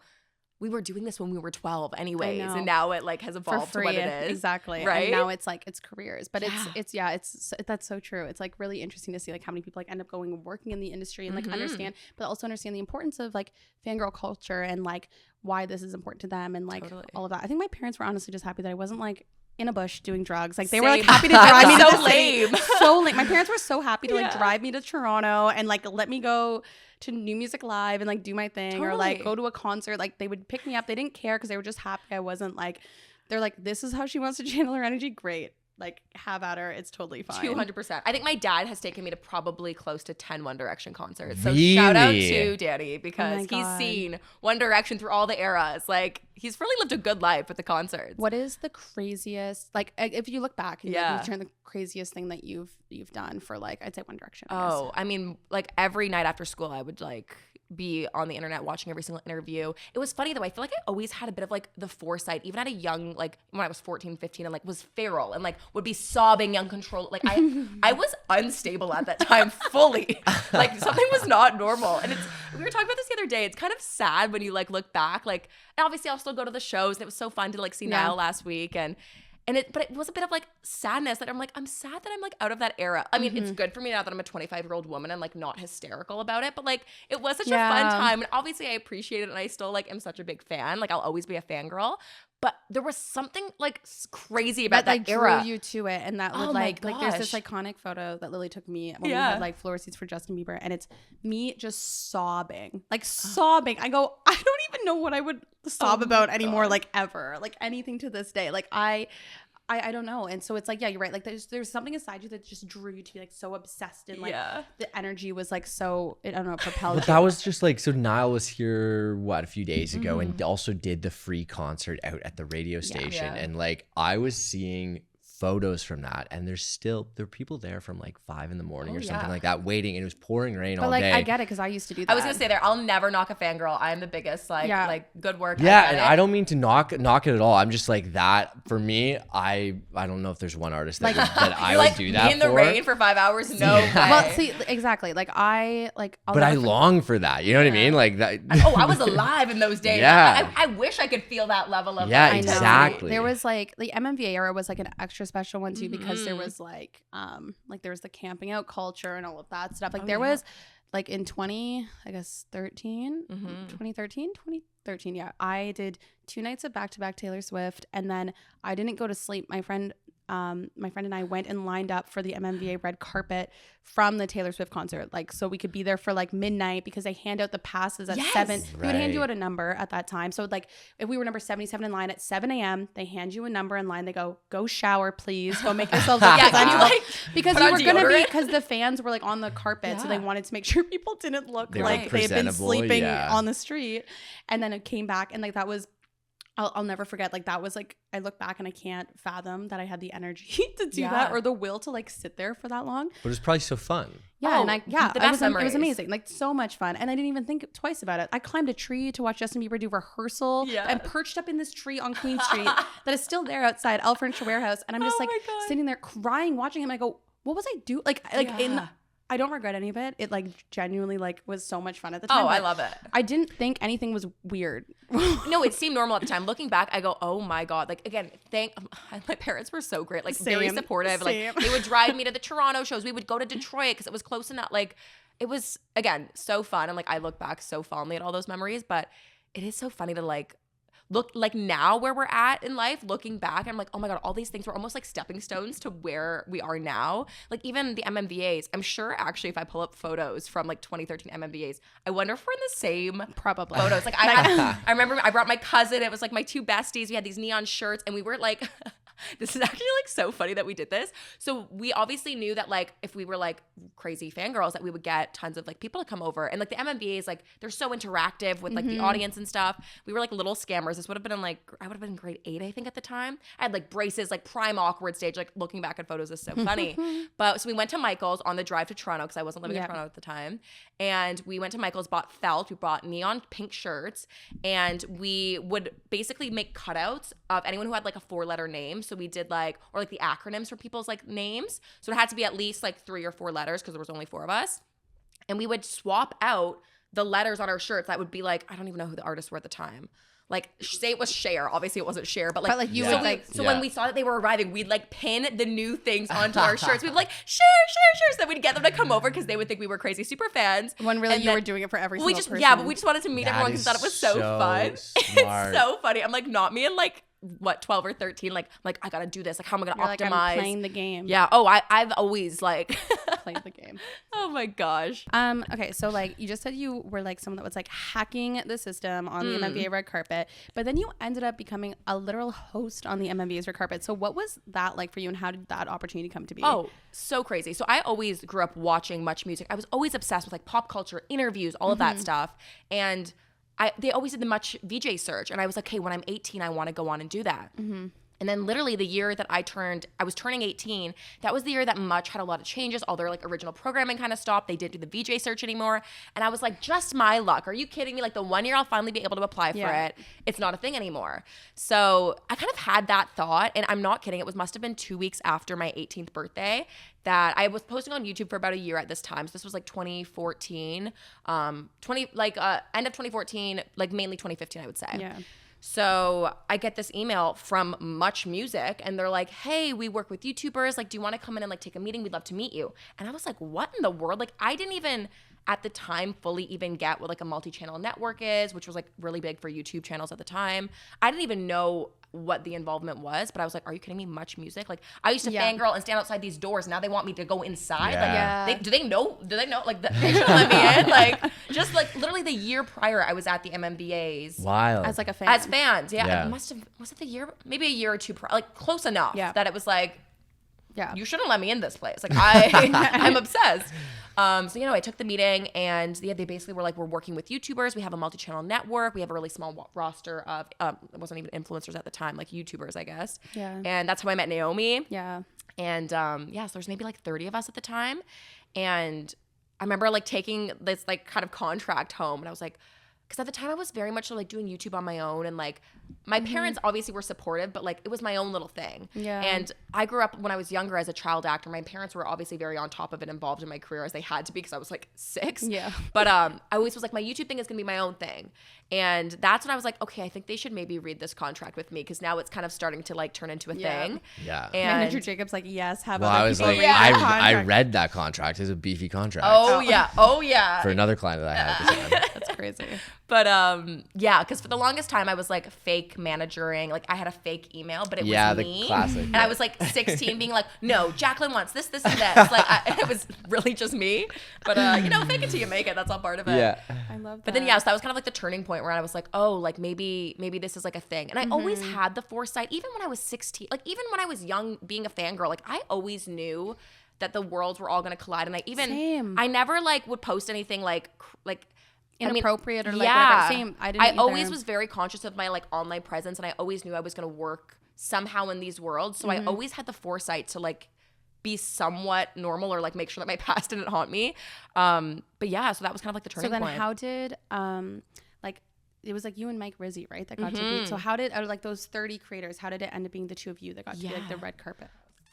[SPEAKER 3] we were doing this when we were 12 anyways, and now it like has evolved to what it is.
[SPEAKER 1] Exactly.
[SPEAKER 3] Right?
[SPEAKER 1] And now it's like it's careers. But it's that's so true. It's like really interesting to see like how many people like end up going and working in the industry and like understand, but also understand the importance of like fangirl culture and like why this is important to them and like all of that. I think my parents were honestly just happy that I wasn't like in a bush doing drugs. Like they were like happy to drive me to
[SPEAKER 3] so lame.
[SPEAKER 1] So lame. My parents were so happy to like drive me to Toronto and like let me go to New Music Live and like do my thing or like go to a concert. Like they would pick me up. They didn't care because they were just happy I wasn't like, they're like, this is how she wants to channel her energy. Great. like have at her. It's totally fine.
[SPEAKER 3] 200%. I think my dad has taken me to probably close to 10 One Direction concerts. So
[SPEAKER 2] really?
[SPEAKER 3] Shout out to Danny because
[SPEAKER 1] Oh
[SPEAKER 3] he's seen One Direction through all the eras. Like he's really lived a good life with the concerts.
[SPEAKER 1] What is the craziest, like if you look back and you turn the craziest thing that you've done for like, I'd say One Direction.
[SPEAKER 3] I mean, like every night after school, I would like be on the internet watching every single interview. It was funny though. I feel like I always had a bit of like the foresight, even at a young, like when I was 14, 15 and like was feral and like would be sobbing uncontrollably. Like I was unstable at that time fully. Like something was not normal. And we were talking about this the other day. It's kind of sad when you like look back. Like obviously I'll still go to the shows and it was so fun to like see Niall last week but it was a bit of like sadness that I'm like, I'm sad that I'm like out of that era. I mean, it's good for me now that I'm a 25-year-old woman and like not hysterical about it, but like it was such a fun time. And obviously I appreciate it and I still like am such a big fan. Like I'll always be a fangirl. But there was something like crazy about that era.
[SPEAKER 1] Drew you to it, and that would like there's this iconic photo that Lily took me when we had like floor seats for Justin Bieber, and it's me just sobbing. I go, I don't even know what I would sob about anymore, like ever, like anything to this day. Like I don't know. And so it's like, yeah, you're right. Like there's something inside you that just drew you to be like so obsessed and like the energy was like so, I don't know, propelled.
[SPEAKER 2] That was just like, so Niall was here, a few days ago and also did the free concert out at the radio station. And like, I was seeing photos from that and there are people there from like 5 a.m. or something like that waiting, and it was pouring rain all day.
[SPEAKER 1] I get it because I used to do that.
[SPEAKER 3] I was gonna say I'll never knock a fangirl. I'm the biggest like good work.
[SPEAKER 2] I don't mean to knock it at all. I'm just like that for me. I don't know if there's one artist that I would do that
[SPEAKER 3] in the rain for 5 hours. No way.
[SPEAKER 1] Well, see, exactly. Like I
[SPEAKER 2] long for that. You know what I mean? Like that.
[SPEAKER 3] I was alive in those days.
[SPEAKER 2] Yeah.
[SPEAKER 3] I wish I could feel that level of
[SPEAKER 2] exactly.
[SPEAKER 1] There was like the MMVA era was like an extra special one too because there was like there was the camping out culture and all of that stuff. Like was like in 2013, I did 2 nights of back-to-back Taylor Swift, and then I didn't go to sleep. My friend and I went and lined up for the MMVA red carpet from the Taylor Swift concert, like so we could be there for like midnight because they hand out the passes at 7. They would hand you out a number at that time. So like if we were number 77 in line at 7 a.m., they hand you a number in line. They go shower, please. Go make yourselves up. Because you were gonna be, because the fans were like on the carpet, so they wanted to make sure people didn't look like they had been sleeping on the street. And then it came back, and like that was. I'll never forget, like that was like, I look back and I can't fathom that I had the energy to do that or the will to like sit there for that long.
[SPEAKER 2] But it was probably so fun.
[SPEAKER 1] Yeah, it was amazing, like so much fun. And I didn't even think twice about it. I climbed a tree to watch Justin Bieber do rehearsal. I'm perched up in this tree on Queen Street that is still there outside L Furniture Warehouse. And I'm just sitting there crying, watching him. I go, what was I doing? I don't regret any of it. It like genuinely like was so much fun at the time.
[SPEAKER 3] Oh, I love it.
[SPEAKER 1] I didn't think anything was weird.
[SPEAKER 3] No, it seemed normal at the time. Looking back, I go, oh my God. Like again, my parents were so great. Like very supportive. Like they would drive me to the Toronto shows. We would go to Detroit because it was close enough. Like it was, again, so fun. And like I look back so fondly at all those memories, but it is so funny to like look like now where we're at in life, looking back, I'm like, oh my God, all these things were almost like stepping stones to where we are now. Like even the MMVAs, I'm sure actually if I pull up photos from like 2013 MMVAs, I wonder if we're in the same
[SPEAKER 1] probably
[SPEAKER 3] photos. Like I remember I brought my cousin, it was like my 2 besties, we had these neon shirts and we were like, this is actually like so funny that we did this. So we obviously knew that like if we were like crazy fangirls that we would get tons of like people to come over, and like the MMVAs, like they're so interactive with like the audience and stuff. We were like little scammers. This would have been in like, I would have been in grade 8 I think at the time. I had like braces, like prime awkward stage, like looking back at photos is so funny. But so we went to Michael's on the drive to Toronto because I wasn't living in Toronto at the time, and we went to Michael's, bought felt, we bought neon pink shirts, and we would basically make cutouts of anyone who had like a 4-letter name. So we did like, or like the acronyms for people's like names. So it had to be at least like 3 or 4 letters because there was only 4 of us. And we would swap out the letters on our shirts. That would be like, I don't even know who the artists were at the time. Like say it was Cher. Obviously it wasn't Cher, but like you would like, so when we saw that they were arriving, we'd like pin the new things onto our shirts. We'd be like, Cher. So then we'd get them to come over because they would think we were crazy super fans.
[SPEAKER 1] When really you were doing it for every single person.
[SPEAKER 3] Yeah, but we just wanted to meet everyone because we thought it was so fun. It's so funny. I'm like, not me and like what, 12 or 13, like I gotta do this. Like, how am I gonna optimize?
[SPEAKER 1] Like, I'm playing the game.
[SPEAKER 3] Yeah. Oh, I've always like
[SPEAKER 1] played the game.
[SPEAKER 3] Oh my gosh.
[SPEAKER 1] Okay, so like you just said you were like someone that was like hacking the system on the MMVA red carpet, but then you ended up becoming a literal host on the MMVA's red carpet. So what was that like for you, and how did that opportunity come to be?
[SPEAKER 3] Oh, so crazy. So I always grew up watching Much Music. I was always obsessed with like pop culture, interviews, all of that stuff. And they always did the Much VJ search. And I was like, hey, when I'm 18, I want to go on and do that. And then literally the year that I was turning 18, that was the year that Much had a lot of changes. All their like original programming kind of stopped. They didn't do the VJ search anymore. And I was like, just my luck. Are you kidding me? Like the 1 year I'll finally be able to apply for it. It's not a thing anymore. So I kind of had that thought, and I'm not kidding. It must have been 2 weeks after my 18th birthday that I was posting on YouTube for about a year at this time. So this was like 2014, end of 2014, like mainly 2015, I would say.
[SPEAKER 1] Yeah.
[SPEAKER 3] So I get this email from Much Music, and they're like, hey, we work with YouTubers. Like, do you want to come in and like take a meeting? We'd love to meet you. And I was like, what in the world? Like, I didn't even at the time fully even get what like a multi-channel network is, which was like really big for YouTube channels at the time. I didn't even know what the involvement was, but I was like, are you kidding me? Much Music? Like, I used to fangirl and stand outside these doors. Now they want me to go inside. Like, do they know? Like, they should let me in. Like, just like literally the year prior, I was at the MMBAs.
[SPEAKER 2] Wild.
[SPEAKER 1] As like a fan.
[SPEAKER 3] As fans, It was it the year? Maybe a year or two prior, like close enough that it was like, you shouldn't let me in this place. Like, I'm obsessed. So, I took the meeting, and they basically were like, we're working with YouTubers. We have a multi-channel network. We have a really small roster of, it wasn't even influencers at the time, like YouTubers, I guess.
[SPEAKER 1] Yeah.
[SPEAKER 3] And that's how I met Naomi.
[SPEAKER 1] Yeah.
[SPEAKER 3] And so there's maybe like 30 of us at the time. And I remember like taking this like kind of contract home, and I was like, because at the time I was very much like doing YouTube on my own, and like my parents obviously were supportive, but like it was my own little thing.
[SPEAKER 1] Yeah.
[SPEAKER 3] And I grew up when I was younger as a child actor. My parents were obviously very on top of it, involved in my career as they had to be, because I was like 6.
[SPEAKER 1] Yeah.
[SPEAKER 3] But I always was like, my YouTube thing is gonna be my own thing. And that's when I was like, okay, I think they should maybe read this contract with me, because now it's kind of starting to like turn into a thing.
[SPEAKER 2] Yeah.
[SPEAKER 3] And
[SPEAKER 1] Manager Jacob's like, yes, have
[SPEAKER 2] well,
[SPEAKER 1] other
[SPEAKER 2] I was
[SPEAKER 1] people
[SPEAKER 2] like,
[SPEAKER 1] read that contract.
[SPEAKER 2] I read that contract. It's a beefy contract.
[SPEAKER 3] Oh yeah.
[SPEAKER 2] For another client that I had at the time.
[SPEAKER 1] That's crazy.
[SPEAKER 3] But because for the longest time I was like fake managering. Like I had a fake email, but it was me.
[SPEAKER 2] The classic.
[SPEAKER 3] And I was like 16 being like, no, Jaclyn wants this, and this. Like it was really just me. But fake it till you make it. That's all part of it.
[SPEAKER 2] Yeah.
[SPEAKER 1] I love that.
[SPEAKER 3] But then so that was kind of like the turning point where I was like, oh, like maybe this is like a thing. And I always had the foresight, even when I was 16, like even when I was young being a fangirl, like I always knew that the worlds were all going to collide. And I never like would post anything like
[SPEAKER 1] inappropriate or like whatever. Same. I
[SPEAKER 3] always was very conscious of my like online presence, and I always knew I was going to work somehow in these worlds. So I always had the foresight to like be somewhat normal, or like make sure that my past didn't haunt me. But yeah, so that was kind of like the turning point.
[SPEAKER 1] So then how did like it was like you and Mike Rizzi, right? That got to be. So how did out of like those 30 creators, how did it end up being the two of you that got to be like the red carpet?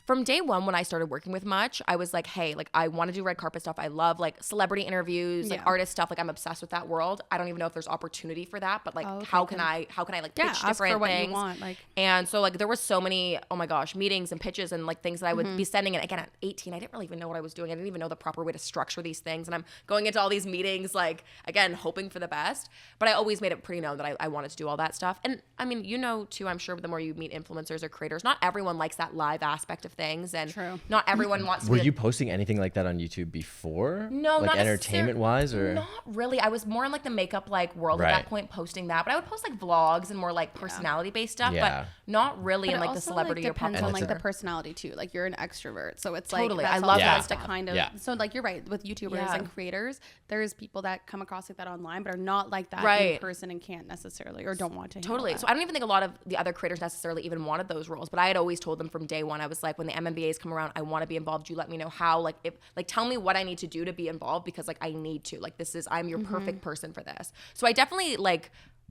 [SPEAKER 3] From day one, when I started working with Much, I was like, hey, like I want to do red carpet stuff. I love like celebrity interviews, like artist stuff. Like I'm obsessed with that world. I don't even know if there's opportunity for that, but like how can I like pitch different
[SPEAKER 1] for what
[SPEAKER 3] things?
[SPEAKER 1] You want, like.
[SPEAKER 3] And so like there were so many, oh my gosh, meetings and pitches and like things that I would be sending. And again, at 18, I didn't really even know what I was doing. I didn't even know the proper way to structure these things. And I'm going into all these meetings, like again, hoping for the best. But I always made it pretty known that I wanted to do all that stuff. And I mean, too, I'm sure the more you meet influencers or creators, not everyone likes that live aspect of things. And
[SPEAKER 1] True.
[SPEAKER 3] Not everyone wants to
[SPEAKER 2] Were you posting anything like that on YouTube before?
[SPEAKER 3] No,
[SPEAKER 2] like
[SPEAKER 3] not
[SPEAKER 2] entertainment wise, or
[SPEAKER 3] not really. I was more in like the makeup like world at that point, posting that. But I would post like vlogs and more like personality based stuff, but not really in like the celebrity or pop culture.
[SPEAKER 1] Depends on like the personality too. Like you're an extrovert, so it's like
[SPEAKER 3] totally. I love that
[SPEAKER 1] to kind of. So like you're right with YouTubers and creators. There's people that come across like that online, but are not like that in person and can't necessarily or don't want to.
[SPEAKER 3] Totally. So I don't even think a lot of the other creators necessarily even wanted those roles. But I had always told them from day one. I was like, when the MMBAs come around, I want to be involved. You let me know how. Like if tell me what I need to do to be involved, because like I need to. Like I'm your perfect person for this. So I definitely like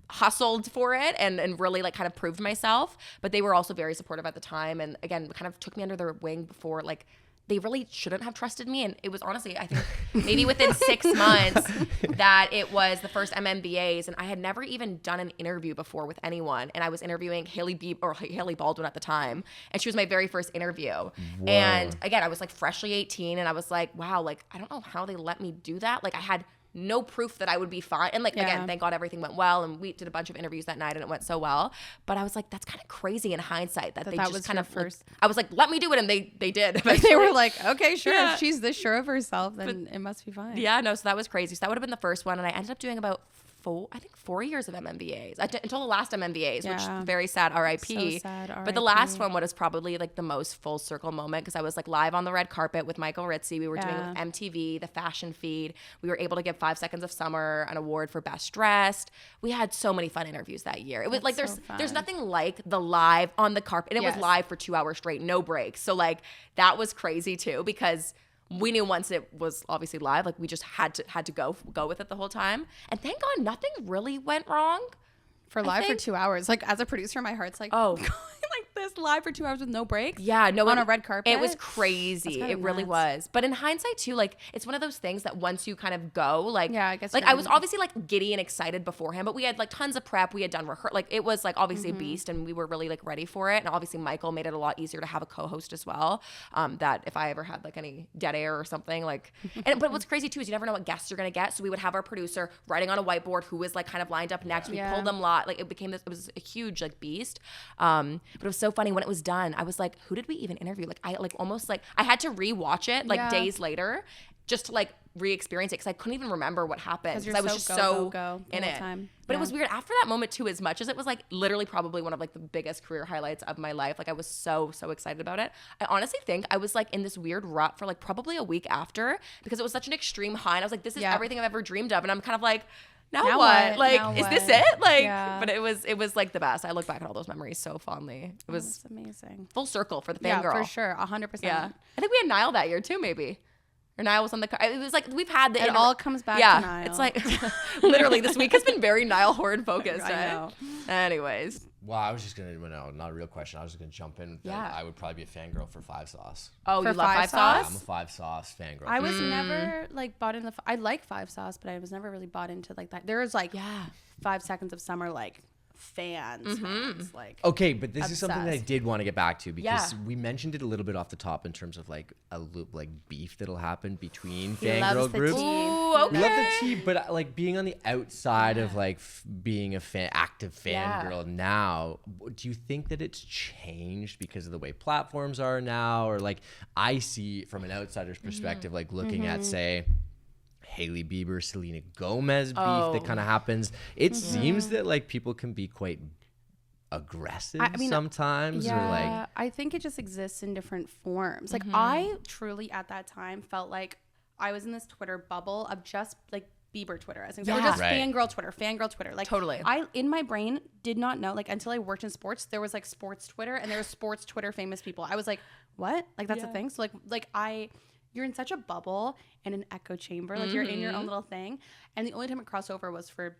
[SPEAKER 3] hustled for it and really like kind of proved myself. But they were also very supportive at the time, and again kind of took me under their wing before like. They really shouldn't have trusted me. And it was honestly, I think maybe within 6 months that it was the first MMBAs. And I had never even done an interview before with anyone. And I was interviewing Haley Baldwin at the time. And she was my very first interview. Whoa. And again, I was like freshly 18. And I was like, wow, like, I don't know how they let me do that. Like I had no proof that I would be fine. And like, again, thank God everything went well. And we did a bunch of interviews that night and it went so well. But I was like, that's kind of crazy in hindsight that they just kind of first. I was like, let me do it. And they did.
[SPEAKER 1] They were like, okay, sure. If she's this sure of herself, then it must be fine.
[SPEAKER 3] Yeah, no. So that was crazy. So that would have been the first one. And I ended up doing about 4 years of MMVAs until the last MMVAs, which very sad, RIP.
[SPEAKER 1] So sad, RIP.
[SPEAKER 3] But the last one was probably like the most full circle moment because I was like live on the red carpet with Michael Ritzy. We were doing it with MTV, the fashion feed. We were able to give 5 Seconds of Summer an award for best dressed. We had so many fun interviews that year. It was like there's nothing like the live on the carpet, and it was live for 2 hours straight, no breaks. So like that was crazy too because we knew once it was obviously live, like we just had to go with it the whole time. And thank God nothing really went wrong.
[SPEAKER 1] For live for 2 hours. Like as a producer, my heart's like, oh, like this live for 2 hours with no breaks.
[SPEAKER 3] Yeah, no,
[SPEAKER 1] on a red carpet.
[SPEAKER 3] It was crazy. It really was. But in hindsight too, like it's one of those things that once you kind of go, like
[SPEAKER 1] I guess
[SPEAKER 3] like I was obviously like giddy and excited beforehand, but we had like tons of prep. We had done like it was like obviously a beast, and we were really like ready for it. And obviously Michael made it a lot easier to have a co-host as well. That if I ever had like any dead air or something, like, but what's crazy too is you never know what guests you're gonna get. So we would have our producer writing on a whiteboard who was like kind of lined up next. We pulled them like it became this. It was a huge like beast. But it was so funny when it was done. I was like, who did we even interview? Like I like almost like I had to rewatch it like days later just to like re-experience it because I couldn't even remember what happened because I was just so in it. But it was weird after that moment too, as much as it was like literally probably one of like the biggest career highlights of my life. Like I was so excited about it. I honestly think I was like in this weird rut for like probably a week after because it was such an extreme high and I was like, this is everything I've ever dreamed of. And I'm kind of like, now what? Like, is this it? Like, but it was like the best. I look back at all those memories so fondly. It was
[SPEAKER 1] amazing.
[SPEAKER 3] Full circle for the fangirl.
[SPEAKER 1] Yeah, for sure. 100%.
[SPEAKER 3] Yeah. I think we had Niall that year too, maybe. Or Niall was on the car. It was like we've had
[SPEAKER 1] it all comes back to Niall.
[SPEAKER 3] It's like literally this week has been very Niall Horan focused.
[SPEAKER 1] I know.
[SPEAKER 3] Anyways.
[SPEAKER 2] Well, I was just gonna not a real question. I was just gonna jump in. I would probably be a fangirl for 5 Sauce.
[SPEAKER 3] Oh,
[SPEAKER 1] for
[SPEAKER 3] you love 5 Sauce?
[SPEAKER 2] Yeah, I'm a 5 Sauce fangirl.
[SPEAKER 1] I was never like bought in I like 5 Sauce, but I was never really bought into like that. There was like 5 Seconds of Summer like fans like
[SPEAKER 2] okay, but this is something that I did want to get back to because we mentioned it a little bit off the top in terms of like a loop like beef that'll happen between fangirl groups.
[SPEAKER 3] Ooh, okay.
[SPEAKER 2] We love the tea, but like being on the outside of like being a active fangirl now, do you think that it's changed because of the way platforms are now, or like I see from an outsider's perspective, like looking at say Hailey Bieber, Selena Gomez beef that kind of happens. It seems that like people can be quite aggressive sometimes, or like
[SPEAKER 1] I think it just exists in different forms. Like I truly at that time felt like I was in this Twitter bubble of just like Bieber Twitter, as or just fangirl Twitter. Like
[SPEAKER 3] totally.
[SPEAKER 1] I in my brain did not know like until I worked in sports there was like sports Twitter and there was sports Twitter famous people. I was like, what? Like that's a thing? So like you're in such a bubble and an echo chamber. Like you're in your own little thing. And the only time it crossed over was for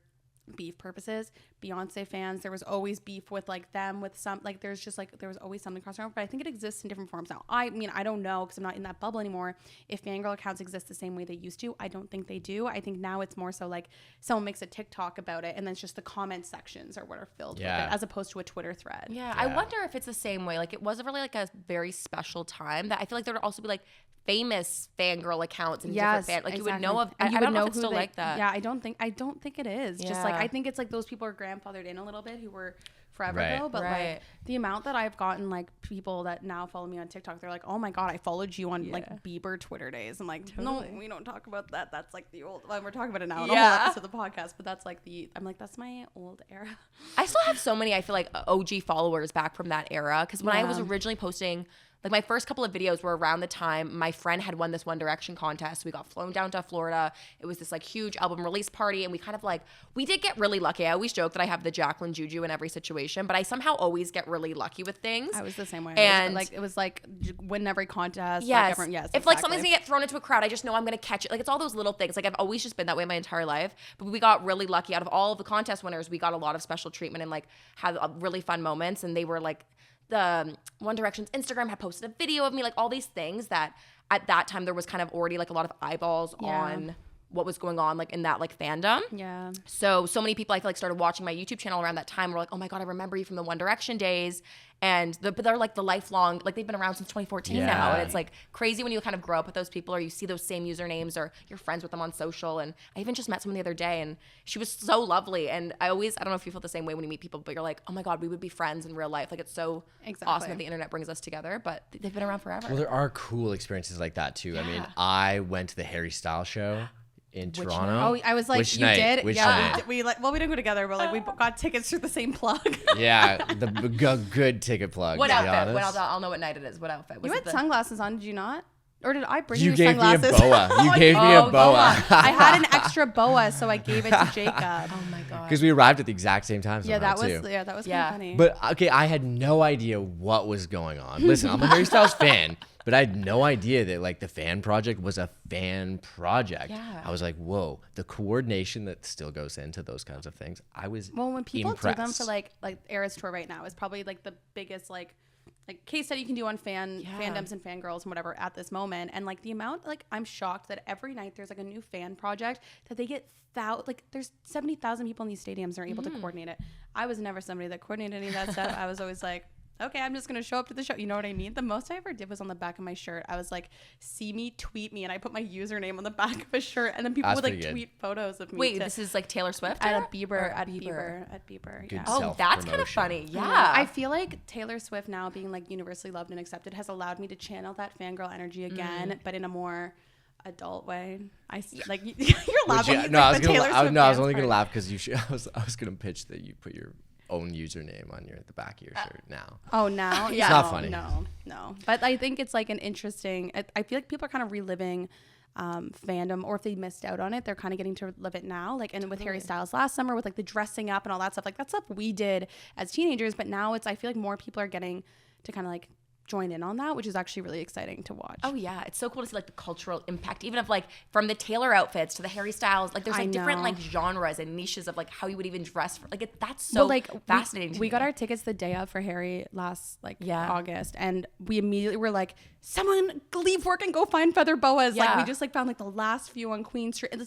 [SPEAKER 1] beef purposes. Beyonce fans, there was always beef with like them with some, like there's just like, there was always something crossing over. But I think it exists in different forms now. I mean, I don't know because I'm not in that bubble anymore. If fangirl accounts exist the same way they used to, I don't think they do. I think now it's more so like someone makes a TikTok about it and then it's just the comment sections are what are filled with it as opposed to a Twitter thread.
[SPEAKER 3] Yeah, I wonder if it's the same way. Like it was really like a very special time that I feel like there would also be like famous fangirl accounts and different fan, like you would know of. I don't know if it's still like that.
[SPEAKER 1] Yeah, I don't think it is. Yeah. Just like I think it's like those people are grandfathered in a little bit who were forever ago, but like the amount that I've gotten like people that now follow me on TikTok, they're like, oh my god, I followed you on like Bieber Twitter days. I'm like, no, we don't talk about that. That's like the old. Well, we're talking about it now in a whole episode of the podcast, but that's like I'm like, that's my old era.
[SPEAKER 3] I still have so many. I feel like OG followers back from that era because when I was originally posting. Like my first couple of videos were around the time my friend had won this One Direction contest. We got flown down to Florida. It was this like huge album release party. And we kind of like, we did get really lucky. I always joke that I have the Jaclyn juju in every situation, but I somehow always get really lucky with things.
[SPEAKER 1] I was the same way.
[SPEAKER 3] And
[SPEAKER 1] it was like win every contest.
[SPEAKER 3] Yes.
[SPEAKER 1] Like
[SPEAKER 3] if like something's gonna get thrown into a crowd, I just know I'm gonna catch it. Like it's all those little things. Like I've always just been that way my entire life. But we got really lucky. Out of all of the contest winners, we got a lot of special treatment and like had really fun moments. And they were like, the One Direction's Instagram had posted a video of me, like all these things that at that time there was kind of already like a lot of eyeballs on what was going on like in that like fandom.
[SPEAKER 1] Yeah.
[SPEAKER 3] So many people I feel like started watching my YouTube channel around that time. Were like, oh my God, I remember you from the One Direction days. And but they're like the lifelong, like they've been around since 2014 now. And it's like crazy when you kind of grow up with those people or you see those same usernames or you're friends with them on social. And I even just met someone the other day and she was so lovely. And I don't know if you feel the same way when you meet people, but you're like, oh my God, we would be friends in real life. Like it's so awesome that the internet brings us together, but they've been around forever.
[SPEAKER 2] Well, there are cool experiences like that too. I mean, I went to the Harry Styles show in Toronto.
[SPEAKER 1] Oh, I was like,
[SPEAKER 2] Which
[SPEAKER 1] you
[SPEAKER 2] night?
[SPEAKER 1] did?
[SPEAKER 2] Which
[SPEAKER 1] yeah.
[SPEAKER 2] night?
[SPEAKER 1] We didn't go together, but like we got tickets through the same plug.
[SPEAKER 2] Yeah, the good ticket plug.
[SPEAKER 3] What outfit? I'll know what night it is. What outfit?
[SPEAKER 1] You had sunglasses on, did you not? Or did I bring
[SPEAKER 2] you
[SPEAKER 1] you
[SPEAKER 2] gave
[SPEAKER 1] sunglasses?
[SPEAKER 2] Me a boa. You gave me a boa.
[SPEAKER 1] I had an extra boa, so I gave it to Jacob.
[SPEAKER 3] Oh my God.
[SPEAKER 2] Because we arrived at the exact same time.
[SPEAKER 1] Yeah, that was
[SPEAKER 2] too.
[SPEAKER 1] kind of funny.
[SPEAKER 2] But okay, I had no idea what was going on. Listen, I'm a Harry Styles fan, but I had no idea that like the fan project was a fan project.
[SPEAKER 3] Yeah.
[SPEAKER 2] I was like, whoa, the coordination that still goes into those kinds of things. I was
[SPEAKER 1] when people
[SPEAKER 2] impressed.
[SPEAKER 1] do them for like Eras Tour right now is probably like the biggest like case study you can do on fandoms and fangirls and whatever at this moment. And like the amount, like I'm shocked that every night there's like a new fan project that they get there's 70,000 people in these stadiums and are able to coordinate it. I was never somebody that coordinated any of that stuff. I was always like, okay, I'm just going to show up to the show. You know what I mean? The most I ever did was on the back of my shirt. I was like, see me, tweet me. And I put my username on the back of a shirt. And then people would like tweet photos of me.
[SPEAKER 3] Wait, this is like Taylor Swift?
[SPEAKER 1] At Bieber.
[SPEAKER 2] Good
[SPEAKER 3] Oh, that's kind of funny. Yeah.
[SPEAKER 1] I feel like Taylor Swift now being like universally loved and accepted has allowed me to channel that fangirl energy again, but in a more adult way. You're laughing.
[SPEAKER 2] I was only going to laugh because I was going to pitch that you put your own username on the back of your shirt now.
[SPEAKER 1] Oh, now?
[SPEAKER 2] Yeah. It's not funny.
[SPEAKER 1] No. But I think it's like an interesting, I feel like people are kind of reliving fandom, or if they missed out on it, they're kind of getting to live it now. Like, and with Harry Styles last summer, with like the dressing up and all that stuff, like that stuff we did as teenagers, but now I feel like more people are getting to kind of like join in on that, which is actually really exciting to watch.
[SPEAKER 3] Oh yeah, it's so cool to see like the cultural impact, even of like from the Taylor outfits to the Harry Styles. Like there's like different like genres and niches of like how you would even dress for. Like that's so fascinating.
[SPEAKER 1] We got our tickets the day of for Harry last August, and we immediately were like, someone leave work and go find feather boas. Like we just like found like the last few on Queen Street. And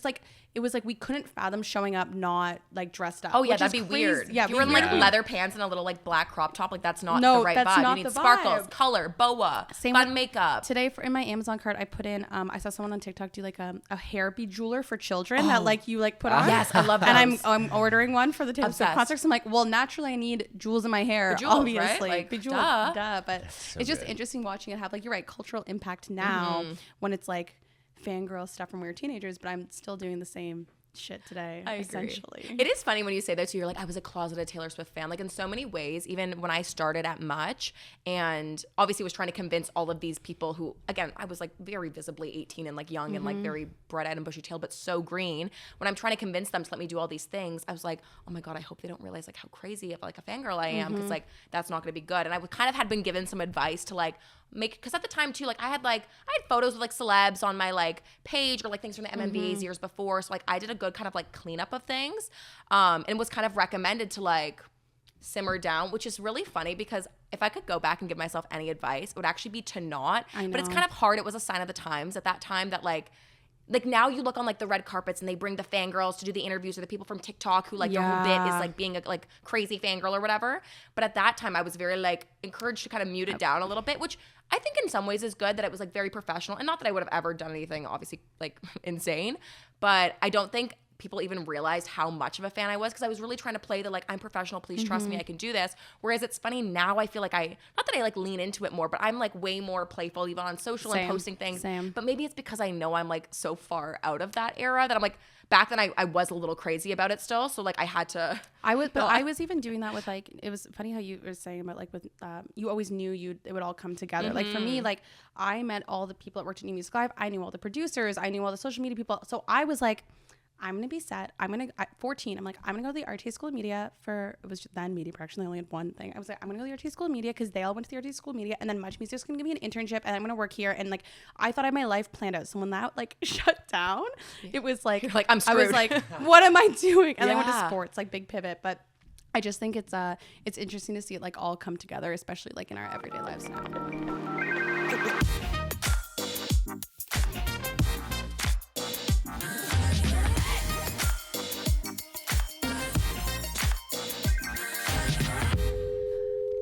[SPEAKER 1] it was like we couldn't fathom showing up not like dressed up.
[SPEAKER 3] Oh yeah, that'd be weird. Yeah, you were in like leather pants and a little like black crop top. Like that's not the right vibe. You need sparkles, color, boa, fun makeup.
[SPEAKER 1] Today in my Amazon cart, I put in. I saw someone on TikTok do like a hair bejeweler for children that like you like put on.
[SPEAKER 3] Yes, I love that.
[SPEAKER 1] And I'm ordering one for the Taylor Swift concerts. I'm like, well, naturally I need jewels in my hair,
[SPEAKER 3] bejeweled,
[SPEAKER 1] obviously.
[SPEAKER 3] Right? Like,
[SPEAKER 1] bejeweled, duh. But it's just interesting watching it have like, you're right, cultural impact now when it's like fangirl stuff from when we were teenagers, but I'm still doing the same shit today.
[SPEAKER 3] I
[SPEAKER 1] essentially
[SPEAKER 3] agree. It is funny when you say that too. You're like, I was a closeted Taylor Swift fan, like in so many ways. Even when I started at Much, and obviously was trying to convince all of these people who, again, I was like very visibly 18 and like young and like very bright-eyed and bushy-tailed, but so green. When I'm trying to convince them to let me do all these things, I was like, oh my God, I hope they don't realize like how crazy of like a fangirl I am, because like that's not going to be good. And I kind of had been given some advice to like because at the time too, like I had photos of like celebs on my like page, or like things from the MMVs years before, so like I did a good kind of like cleanup of things, and was kind of recommended to like simmer down, which is really funny because if I could go back and give myself any advice, it would actually be to not.
[SPEAKER 1] I know.
[SPEAKER 3] But it's kind of hard. It was a sign of the times at that time that like now you look on like the red carpets and they bring the fangirls to do the interviews, or the people from TikTok who like their whole bit is like being a like crazy fangirl or whatever. But at that time I was very like encouraged to kind of mute it down a little bit, which I think in some ways is good, that it was like very professional, and not that I would have ever done anything obviously like insane, but I don't think people even realized how much of a fan I was, because I was really trying to play the like, I'm professional, please trust me, I can do this. Whereas it's funny now, I feel like not that I like lean into it more, but I'm like way more playful even on social and posting things. But maybe it's because I know I'm like so far out of that era that I'm like, back then I was a little crazy about it still. So like I had to.
[SPEAKER 1] I was even doing that with like, it was funny how you were saying about like with, you always knew it would all come together. Like for me, like I met all the people that worked at New Music Live. I knew all the producers. I knew all the social media people. So I was like, I'm going to be set. At 14, I'm like, I'm going to go to the RT School of Media it was then media production. They only had one thing. I was like, I'm going to go to the RT School of Media because they all went to the RT School of Media, and then Much Music is going to give me an internship, and I'm going to work here. And like, I thought I had my life planned out. So when that like shut down, it was like,
[SPEAKER 3] I'm screwed.
[SPEAKER 1] I was like, what am I doing? And I went to sports, like big pivot. But I just think it's interesting to see it like all come together, especially like in our everyday lives now.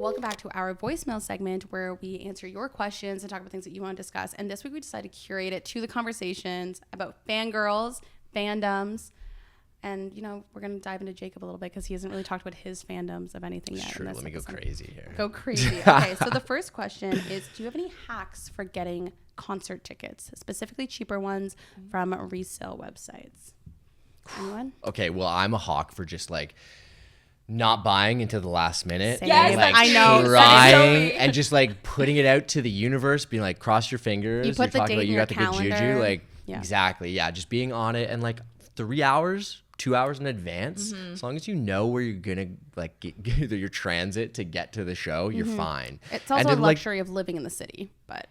[SPEAKER 1] Welcome back to our voicemail segment where we answer your questions and talk about things that you want to discuss. And this week we decided to curate it to the conversations about fangirls, fandoms, and, you know, we're going to dive into Jacob a little bit because he hasn't really talked about his fandoms of anything yet.
[SPEAKER 2] True. Let me go crazy here.
[SPEAKER 1] Go crazy. Okay, so the first question is, do you have any hacks for getting concert tickets, specifically cheaper ones from resale websites? Anyone?
[SPEAKER 2] Okay, well, I'm a hawk for just like not buying into the last minute.
[SPEAKER 3] Yes,
[SPEAKER 2] like
[SPEAKER 1] I know.
[SPEAKER 2] trying and just like putting it out to the universe, being like, cross your fingers.
[SPEAKER 1] You put the date in your
[SPEAKER 2] got the good
[SPEAKER 1] calendar.
[SPEAKER 2] juju. Like, exactly. Yeah, just being on it and like 3 hours, 2 hours in advance. As long as you know where you're gonna like get your transit to get to the show, you're fine.
[SPEAKER 1] It's also a luxury of living in the city, but.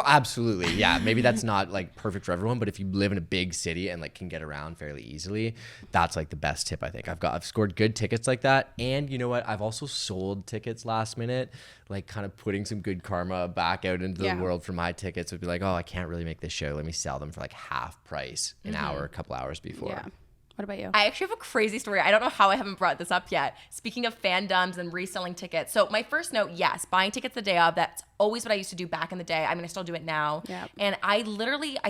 [SPEAKER 2] Absolutely, yeah. Maybe that's not like perfect for everyone, but if you live in a big city and like can get around fairly easily, that's like the best tip I think. I've scored good tickets like that, and you know what? I've also sold tickets last minute, like kind of putting some good karma back out into the world for my tickets. Would be like, oh, I can't really make this show. Let me sell them for like half price an hour, a couple hours before.
[SPEAKER 1] Yeah. What about you?
[SPEAKER 3] I actually have a crazy story. I don't know how I haven't brought this up yet. Speaking of fandoms and reselling tickets. So my first note, yes, buying tickets the day of. That's always what I used to do back in the day. I mean, I still do it now.
[SPEAKER 1] Yep.
[SPEAKER 3] And I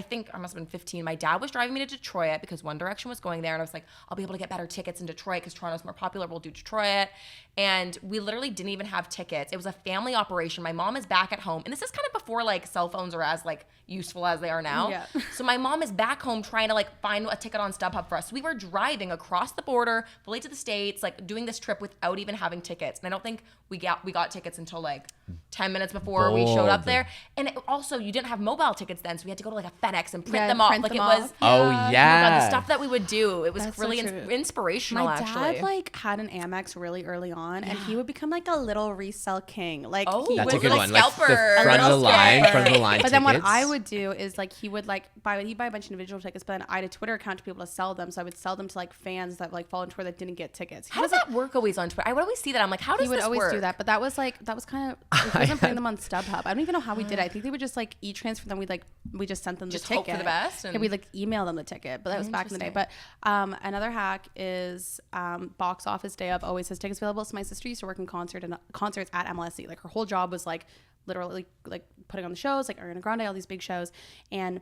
[SPEAKER 3] think I must have been 15. My dad was driving me to Detroit because One Direction was going there. And I was like, I'll be able to get better tickets in Detroit because Toronto's more popular. We'll do Detroit. And we literally didn't even have tickets. It was a family operation. My mom is back at home. And this is kind of before like cell phones are as like useful as they are now.
[SPEAKER 1] Yeah.
[SPEAKER 3] So my mom is back home trying to like find a ticket on StubHub for us. So we were driving across the border, fully to the States, like doing this trip without even having tickets. And I don't think we got tickets until like 10 minutes before we showed up there. And also, you didn't have mobile tickets then, so we had to go to like a FedEx and print them off. Like it was,
[SPEAKER 2] oh yeah,
[SPEAKER 3] God, the stuff that we would do. It was
[SPEAKER 1] That's
[SPEAKER 3] really
[SPEAKER 1] so true.
[SPEAKER 3] inspirational.
[SPEAKER 1] My
[SPEAKER 3] actually,
[SPEAKER 1] dad like had an Amex really early on, and he would become like a little resell king. Like he
[SPEAKER 2] that's a
[SPEAKER 1] would
[SPEAKER 2] good
[SPEAKER 3] like
[SPEAKER 2] one. Like
[SPEAKER 3] scalper.
[SPEAKER 2] the front of the line,
[SPEAKER 1] But then what
[SPEAKER 2] tickets.
[SPEAKER 1] I would do is like he'd buy a bunch of individual tickets, but then I had a Twitter account to be able to sell them. So I would sell them to like fans that like follow Twitter that didn't get tickets.
[SPEAKER 3] How does that work always on Twitter? I would always see that. I'm like, how does this work?
[SPEAKER 1] He would always do that, but that was kind of he wasn't putting them on StubHub. I don't even know how we did it. I think they would just like e-transfer them. We just sent them the ticket.
[SPEAKER 3] Hope for the best.
[SPEAKER 1] And we like email them the ticket, but that was back in the day. But another hack is box office day of always has tickets available. So my sister used to work in concerts at MLSE. Like her whole job was like literally like putting on the shows, like Ariana Grande, all these big shows, and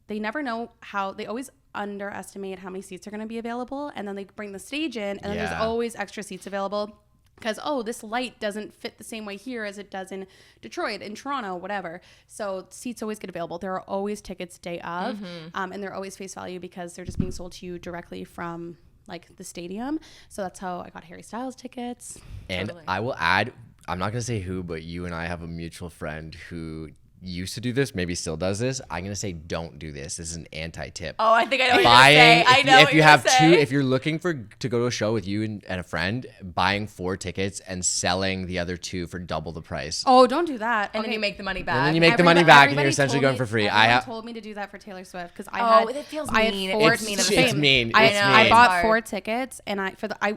[SPEAKER 1] they never know how they always underestimate how many seats are going to be available, and then they bring the stage in, and then there's always extra seats available because this light doesn't fit the same way here as it does in Detroit, in Toronto, whatever. So seats always get available. There are always tickets day of, and they're always face value because they're just being sold to you directly from like the stadium. So that's how I got Harry Styles tickets.
[SPEAKER 2] And I will add, I'm not gonna say who, but you and I have a mutual friend who used to do this, maybe still does this. I'm gonna say don't do this. This is an anti-tip.
[SPEAKER 3] Oh, I think I know what you're gonna say. I know
[SPEAKER 2] if you have two, if you're looking to go to a show with you and a friend, buying 4 tickets and selling the other 2 for double the price.
[SPEAKER 1] Oh, don't do that.
[SPEAKER 3] And then you make the money back.
[SPEAKER 2] And then you make the money back, and you're essentially going for free.
[SPEAKER 1] Everyone told me to do that for Taylor Swift because
[SPEAKER 3] it feels mean.
[SPEAKER 2] It's mean.
[SPEAKER 1] I bought 4 tickets, and I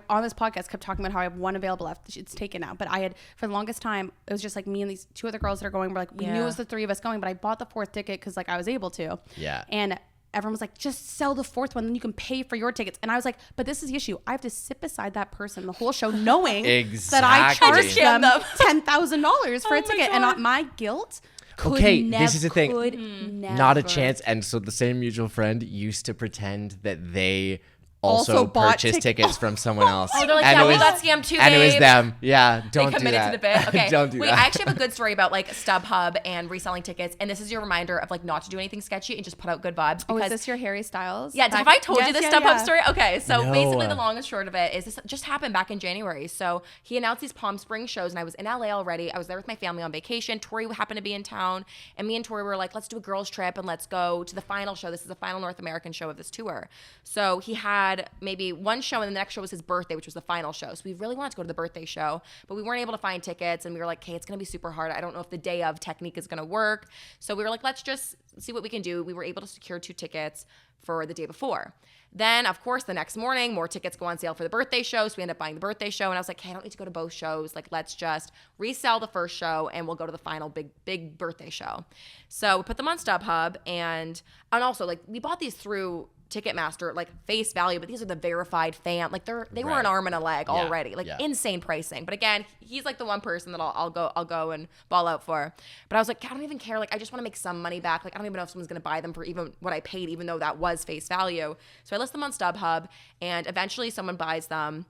[SPEAKER 1] on this podcast kept talking about how I have 1 available left. It's taken now, but I had for the longest time it was just like me and these 2 other girls that are going. We're like we knew it was the 3 of us going, but I bought the 4th ticket because like I was able to.
[SPEAKER 2] Yeah.
[SPEAKER 1] And everyone was like, just sell the 4th one, then you can pay for your tickets. And I was like, but this is the issue. I have to sit beside that person the whole show knowing that I charged them $10,000 for a ticket. God. And my guilt
[SPEAKER 2] this is the thing.
[SPEAKER 1] Never.
[SPEAKER 2] Not a chance. And so the same mutual friend used to pretend that they also purchased tickets from someone else.
[SPEAKER 3] Oh, they're like, we got scammed too,
[SPEAKER 2] and it was them. Yeah, don't do that.
[SPEAKER 3] They committed to the bit. Okay.
[SPEAKER 2] Don't do that.
[SPEAKER 3] I actually have a good story about like StubHub and reselling tickets. And this is your reminder of like not to do anything sketchy and just put out good vibes.
[SPEAKER 1] Because, is this your Harry Styles?
[SPEAKER 3] Yeah, have I told you this StubHub story? Okay, so basically the long and short of it is this just happened back in January. So he announced these Palm Springs shows and I was in LA already. I was there with my family on vacation. Tori happened to be in town. And me and Tori were like, let's do a girls trip and let's go to the final show. This is the final North American show of this tour. So he had maybe one show and the next show was his birthday, which was the final show. So we really wanted to go to the birthday show, but we weren't able to find tickets. And we were like, okay, it's going to be super hard. I don't know if the day of technique is going to work. So we were like, let's just see what we can do. We were able to secure 2 tickets for the day before. Then, of course, the next morning, more tickets go on sale for the birthday show. So we end up buying the birthday show. And I was like, hey, I don't need to go to both shows. Like, let's just resell the first show and we'll go to the final big birthday show. So we put them on StubHub and also like we bought these through Ticketmaster, like face value, but these are the verified fan. Like they were an arm and a leg already. Like insane pricing. But again, he's like the one person that I'll go and ball out for. But I was like, I don't even care. Like I just want to make some money back. Like I don't even know if someone's gonna buy them for even what I paid, even though that was face value. So I list them on StubHub, and eventually someone buys them.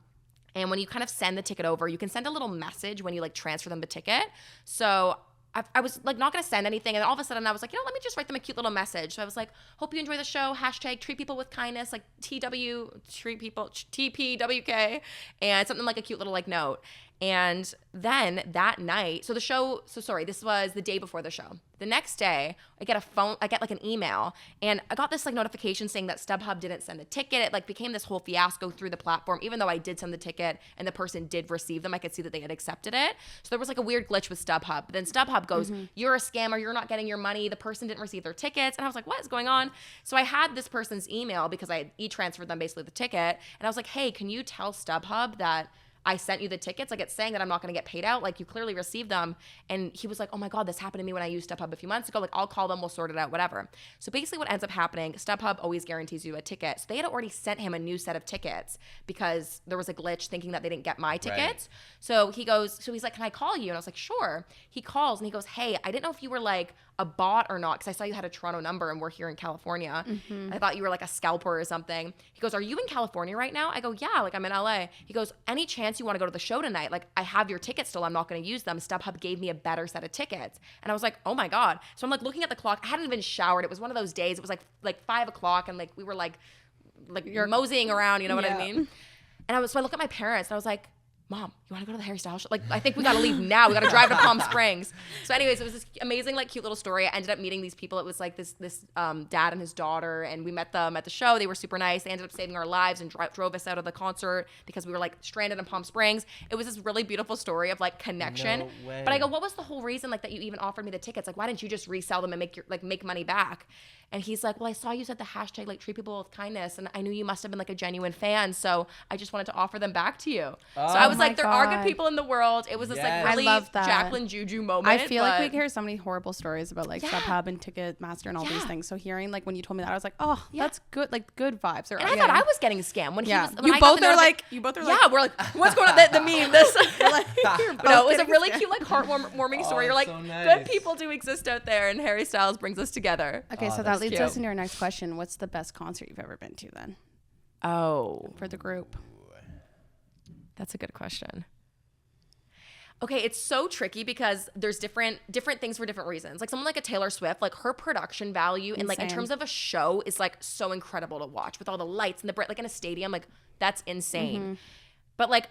[SPEAKER 3] And when you kind of send the ticket over, you can send a little message when you like transfer them the ticket. So I was like not gonna send anything, and then all of a sudden I was like, let me just write them a cute little message. So I was like, hope you enjoy the show. # treat people with kindness, like treat people TPWK, and something like a cute little like note. And then that night, this was the day before the show. The next day, I get like an email, and I got this like notification saying that StubHub didn't send the ticket. It like became this whole fiasco through the platform, even though I did send the ticket and the person did receive them. I could see that they had accepted it. So there was like a weird glitch with StubHub. But then StubHub goes, you're a scammer. You're not getting your money. The person didn't receive their tickets. And I was like, what is going on? So I had this person's email because I had e-transferred them basically the ticket. And I was like, hey, can you tell StubHub that I sent you the tickets? Like it's saying that I'm not going to get paid out. Like you clearly received them. And he was like, oh my God, this happened to me when I used StubHub a few months ago. Like I'll call them, we'll sort it out, whatever. So basically what ends up happening, StubHub always guarantees you a ticket. So they had already sent him a new set of tickets because there was a glitch thinking that they didn't get my tickets. Right. So he's like, can I call you? And I was like, sure. He calls and he goes, hey, I didn't know if you were like a bot or not, because I saw you had a Toronto number and we're here in California. I thought you were like a scalper or something. He goes, are you in California right now? I go, yeah, like I'm in LA. He goes, any chance you want to go to the show tonight? Like I have your tickets still. I'm not going to use them. StubHub gave me a better set of tickets. And I was like, oh my God. So I'm like looking at the clock. I hadn't even showered. It was one of those days. It was like 5 o'clock and like we were like you're moseying around, you know what I mean? And so I look at my parents and I was like, Mom, you want to go to the Harry Styles show? Like, I think we got to leave now. We got to drive to Palm Springs. So anyways, it was this amazing, like, cute little story. I ended up meeting these people. It was like this dad and his daughter, and we met them at the show. They were super nice. They ended up saving our lives and drove us out of the concert because we were, like, stranded in Palm Springs. It was this really beautiful story of, like, connection. No way. But I go, what was the whole reason, like, that you even offered me the tickets? Like, why didn't you just resell them and make money back? And he's like, well, I saw you said the hashtag, like, treat people with kindness, and I knew you must have been, like, a genuine fan, so I just wanted to offer them back to you. So I was like, there are good people in the world. It was this, like, really Jaclyn Juju moment.
[SPEAKER 1] I feel like we hear so many horrible stories about, like, StubHub and Ticketmaster and all these things. So hearing, like, when you told me that, I was like, oh, that's good, like, good vibes.
[SPEAKER 3] And I thought I was getting scammed when he was. When
[SPEAKER 1] you both are like,
[SPEAKER 3] yeah, we're like, what's going on? The meme, this. Like, no, it was a really cute, like, heartwarming story. You're like, so nice. Good people do exist out there, and Harry Styles brings us together.
[SPEAKER 1] Okay, so that leads us into our next question. What's the best concert you've ever been to then?
[SPEAKER 3] Oh.
[SPEAKER 1] For the group.
[SPEAKER 3] That's a good question. Okay, it's so tricky because there's different things for different reasons. Like someone like a Taylor Swift, like her production value and like in terms of a show is like so incredible to watch with all the lights and the bright, like in a stadium, like that's insane. But like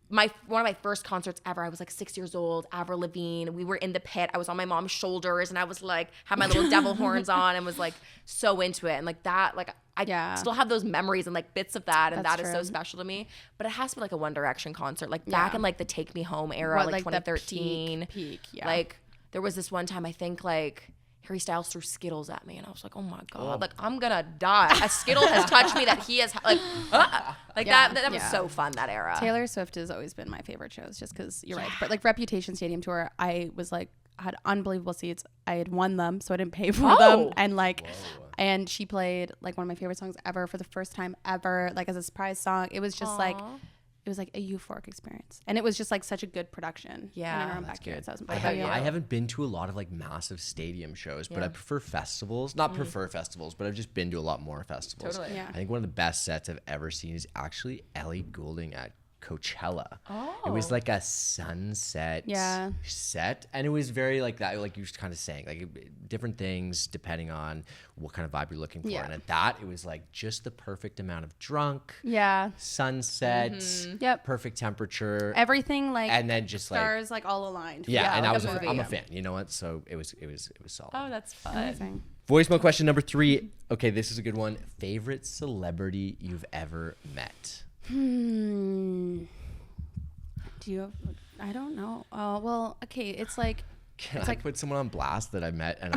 [SPEAKER 3] one of my first concerts ever, I was like 6 years old, Avril Lavigne. We were in the pit. I was on my mom's shoulders and I was like, had my little devil horns on and was like so into it. And like that, like I still have those memories and like bits of that. And that is so special to me. But it has to be like a One Direction concert, like back in like the Take Me Home era, like 2013.
[SPEAKER 1] Peak,
[SPEAKER 3] Like there was this one time, I think like Harry Styles threw Skittles at me and I was like, oh my God, like I'm gonna die. A Skittle has touched me that he has like that was so fun, that era.
[SPEAKER 1] Taylor Swift has always been my favorite shows just because you're right. But like Reputation Stadium Tour, I was like, had unbelievable seats. I had won them, so I didn't pay for them. And like, and she played like one of my favorite songs ever for the first time ever, like as a surprise song. It was just like, it was like a euphoric experience, and it was just like such a good production.
[SPEAKER 2] That's good. I haven't been to a lot of like massive stadium shows, but I prefer festivals. Not prefer festivals, but I've just been to a lot more festivals.
[SPEAKER 3] Totally.
[SPEAKER 2] I think one of the best sets I've ever seen is actually Ellie Goulding at Coachella. It was like a sunset set, and it was very like that, like you were kind of saying, like different things depending on what kind of vibe you're looking for. And at that, it was like just the perfect amount of drunk, sunset, perfect temperature,
[SPEAKER 1] everything, like,
[SPEAKER 2] and then just
[SPEAKER 1] stars like all aligned.
[SPEAKER 2] And like I'm a fan, you know what? So it was solid.
[SPEAKER 3] Oh, that's fun.
[SPEAKER 1] Amazing.
[SPEAKER 2] Voicemail question number 3. Okay, this is a good one. Favorite celebrity you've ever met?
[SPEAKER 1] Do you have, I don't know. Well, okay, it's like,
[SPEAKER 2] Can I put someone on blast that I met? And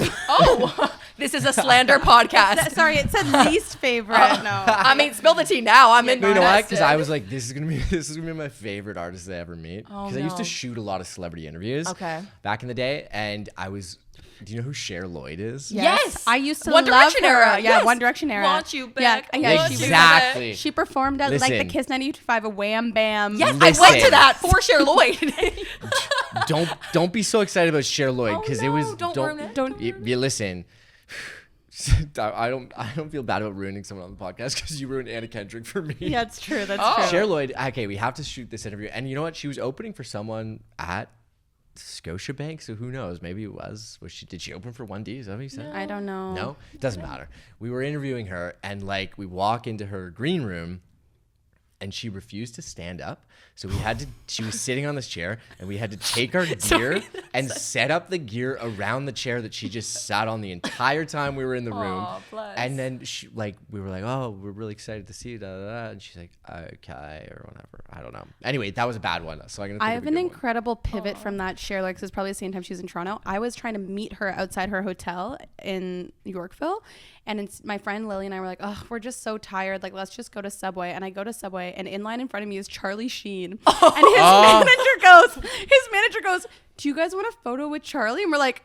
[SPEAKER 3] this is a slander podcast.
[SPEAKER 1] Sorry, it said least favorite. No,
[SPEAKER 3] I mean, spill the tea now. I'm in.
[SPEAKER 2] You know what? Because I was like, this is gonna be my favorite artist I ever meet. Because I used to shoot a lot of celebrity interviews.
[SPEAKER 3] Okay.
[SPEAKER 2] Back in the day, and I was Do you know who Cher Lloyd is?
[SPEAKER 3] Yes.
[SPEAKER 1] I used to
[SPEAKER 3] One
[SPEAKER 1] love
[SPEAKER 3] Direction
[SPEAKER 1] her.
[SPEAKER 3] era.
[SPEAKER 1] Yeah,
[SPEAKER 3] Yes.
[SPEAKER 1] One Direction era.
[SPEAKER 3] Want you back.
[SPEAKER 1] Yeah,
[SPEAKER 2] Exactly.
[SPEAKER 1] She performed at like the Kiss 95 of Wham Bam.
[SPEAKER 3] Yes, I went to that for Cher Lloyd.
[SPEAKER 2] Don't be so excited about Cher Lloyd because
[SPEAKER 3] Oh,
[SPEAKER 2] it was
[SPEAKER 3] don't ruin it.
[SPEAKER 2] You listen. I don't feel bad about ruining someone on the podcast because you ruined Anna Kendrick for me.
[SPEAKER 1] Yeah, it's true. That's true.
[SPEAKER 2] Cher Lloyd. Okay, we have to shoot this interview, and you know what? She was opening for someone at Scotiabank, so who knows? Maybe it was she? Did she open for 1D? Is that what you said?
[SPEAKER 1] I don't know.
[SPEAKER 2] No, it doesn't matter. We were interviewing her, and like we walk into her green room, and she refused to stand up. So she was sitting on this chair, and we had to take our gear and set up the gear around the chair that she just sat on the entire time we were in the room.
[SPEAKER 3] Bless.
[SPEAKER 2] And then we were like, oh, we're really excited to see you, and she's like, okay, or whatever. I don't know. Anyway, that was a bad one. So I'm gonna.
[SPEAKER 1] I have an incredible pivot from that Cher, like, 'cause it's probably the same time she was in Toronto. I was trying to meet her outside her hotel in Yorkville, and my friend Lily and I were like, oh, we're just so tired. Like, let's just go to Subway. And I go to Subway, and in line in front of me is Charlie Sheen. And his manager goes, do you guys want a photo with Charlie? And we're like,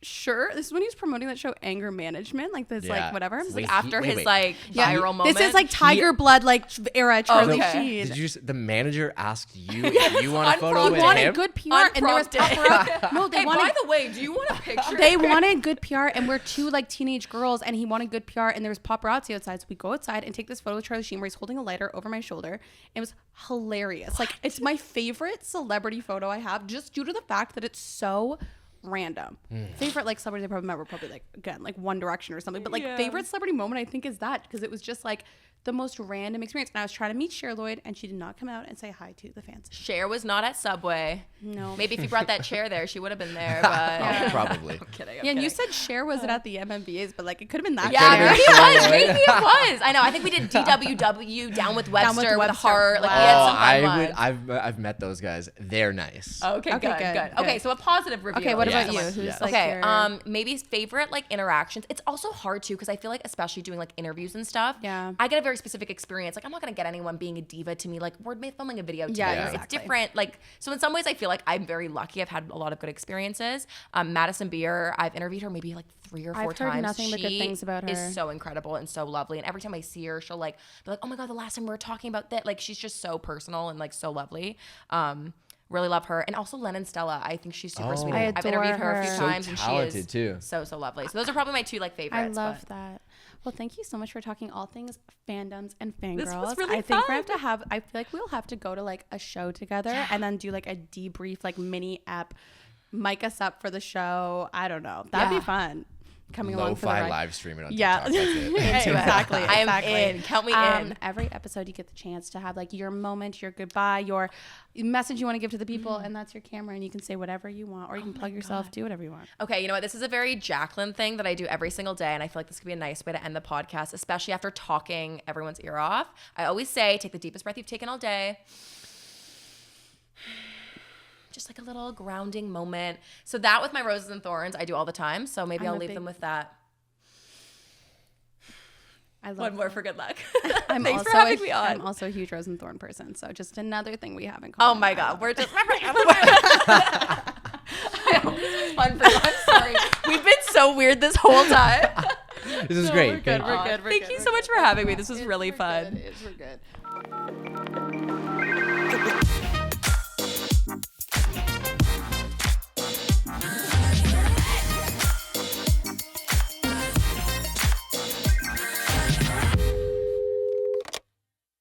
[SPEAKER 1] sure. This is when he was promoting that show Anger Management, like this, like whatever.
[SPEAKER 3] It's like after his like viral moment.
[SPEAKER 1] This is like Tiger Blood, like era Charlie Sheen.
[SPEAKER 2] Did you? The manager asked you if you want a photo with him?
[SPEAKER 1] He wanted good PR, and there was paparazzi. No, they wanted.
[SPEAKER 3] By the way, do you want a picture?
[SPEAKER 1] They wanted good PR, and we're two like teenage girls, and he wanted good PR, and there was paparazzi outside. So we go outside and take this photo with Charlie Sheen, where he's holding a lighter over my shoulder. It was hilarious. Like, it's my favorite celebrity photo I have, just due to the fact that it's so random. Favorite like celebrity I probably met were probably like, again, like One Direction or something, but like favorite celebrity moment I think is that, because it was just like the most random experience. And I was trying to meet Cher Lloyd, and she did not come out and say hi to the fans.
[SPEAKER 3] Cher was not at Subway.
[SPEAKER 1] No.
[SPEAKER 3] Maybe if you brought that chair there, she would have been there. But
[SPEAKER 2] Probably.
[SPEAKER 3] I'm kidding.
[SPEAKER 1] And you said Cher wasn't at the MMVAs, but like it could have been that.
[SPEAKER 3] Yeah,
[SPEAKER 1] Cher.
[SPEAKER 3] maybe it was. Maybe it was. I know. I think we did DWW, Down with Webster with a heart. Like we had some fun ones.
[SPEAKER 2] I've met those guys. They're nice.
[SPEAKER 3] Okay, good. Okay, so a positive review.
[SPEAKER 1] Okay, what about you?
[SPEAKER 2] Yes.
[SPEAKER 1] Who's
[SPEAKER 2] Yes.
[SPEAKER 1] like
[SPEAKER 3] maybe favorite like interactions. It's also hard too, because I feel like especially doing like interviews and stuff.
[SPEAKER 1] Yeah.
[SPEAKER 3] I get a very specific experience. Like I'm not gonna get anyone being a diva to me. Like we're filming a video together.
[SPEAKER 1] Yeah, exactly.
[SPEAKER 3] It's different. Like so in some ways I feel like I'm very lucky. I've had a lot of good experiences. Madison Beer, I've interviewed her maybe like 3 or 4 times.
[SPEAKER 1] I've heard nothing but good things about her.
[SPEAKER 3] Is so incredible and so lovely. And every time I see her, she'll like be like, oh my God, the last time we were talking about that. Like she's just so personal and like so lovely. Really love her. And also Len and Stella. I think she's super sweet.
[SPEAKER 1] I
[SPEAKER 3] I've interviewed her a few
[SPEAKER 1] adore
[SPEAKER 2] her.
[SPEAKER 3] times
[SPEAKER 2] So
[SPEAKER 3] and
[SPEAKER 2] talented,
[SPEAKER 3] she is
[SPEAKER 2] too.
[SPEAKER 3] so lovely. So those are probably my 2 like favorites.
[SPEAKER 1] I love that. Well, thank you so much for talking all things fandoms and fangirls.
[SPEAKER 3] This was really
[SPEAKER 1] I think
[SPEAKER 3] fun.
[SPEAKER 1] I feel like we'll have to go to like a show together and then do like a debrief, like mini ep, mic us up for the show. I don't know. That'd be fun. Coming along for the
[SPEAKER 2] Lo-fi
[SPEAKER 1] ride.
[SPEAKER 2] live streaming on
[SPEAKER 1] Yeah.
[SPEAKER 2] TikTok. That's it.
[SPEAKER 1] Exactly.
[SPEAKER 3] I am in. Count me in.
[SPEAKER 1] Every episode you get the chance to have like your moment, your goodbye, your message you want to give to the people, and that's your camera, and you can say whatever you want, or you can plug yourself, do whatever you want.
[SPEAKER 3] Okay, you know what? This is a very Jaclyn thing that I do every single day, and I feel like this could be a nice way to end the podcast, especially after talking everyone's ear off. I always say, take the deepest breath you've taken all day. Just like a little grounding moment. So that with my roses and thorns, I do all the time. So maybe I'll leave them with that.
[SPEAKER 1] I love
[SPEAKER 3] One more for good luck.
[SPEAKER 1] I'm
[SPEAKER 3] Thanks
[SPEAKER 1] also
[SPEAKER 3] for having me on.
[SPEAKER 1] I'm also a huge rose and thorn person. So just another thing we have in common.
[SPEAKER 3] Oh my God. We're just... I hope this was fun for you. I'm sorry. We've been so weird this whole time.
[SPEAKER 2] This is great.
[SPEAKER 1] We're good.
[SPEAKER 3] Thank you so much for having me. This was really fun.
[SPEAKER 1] We're good.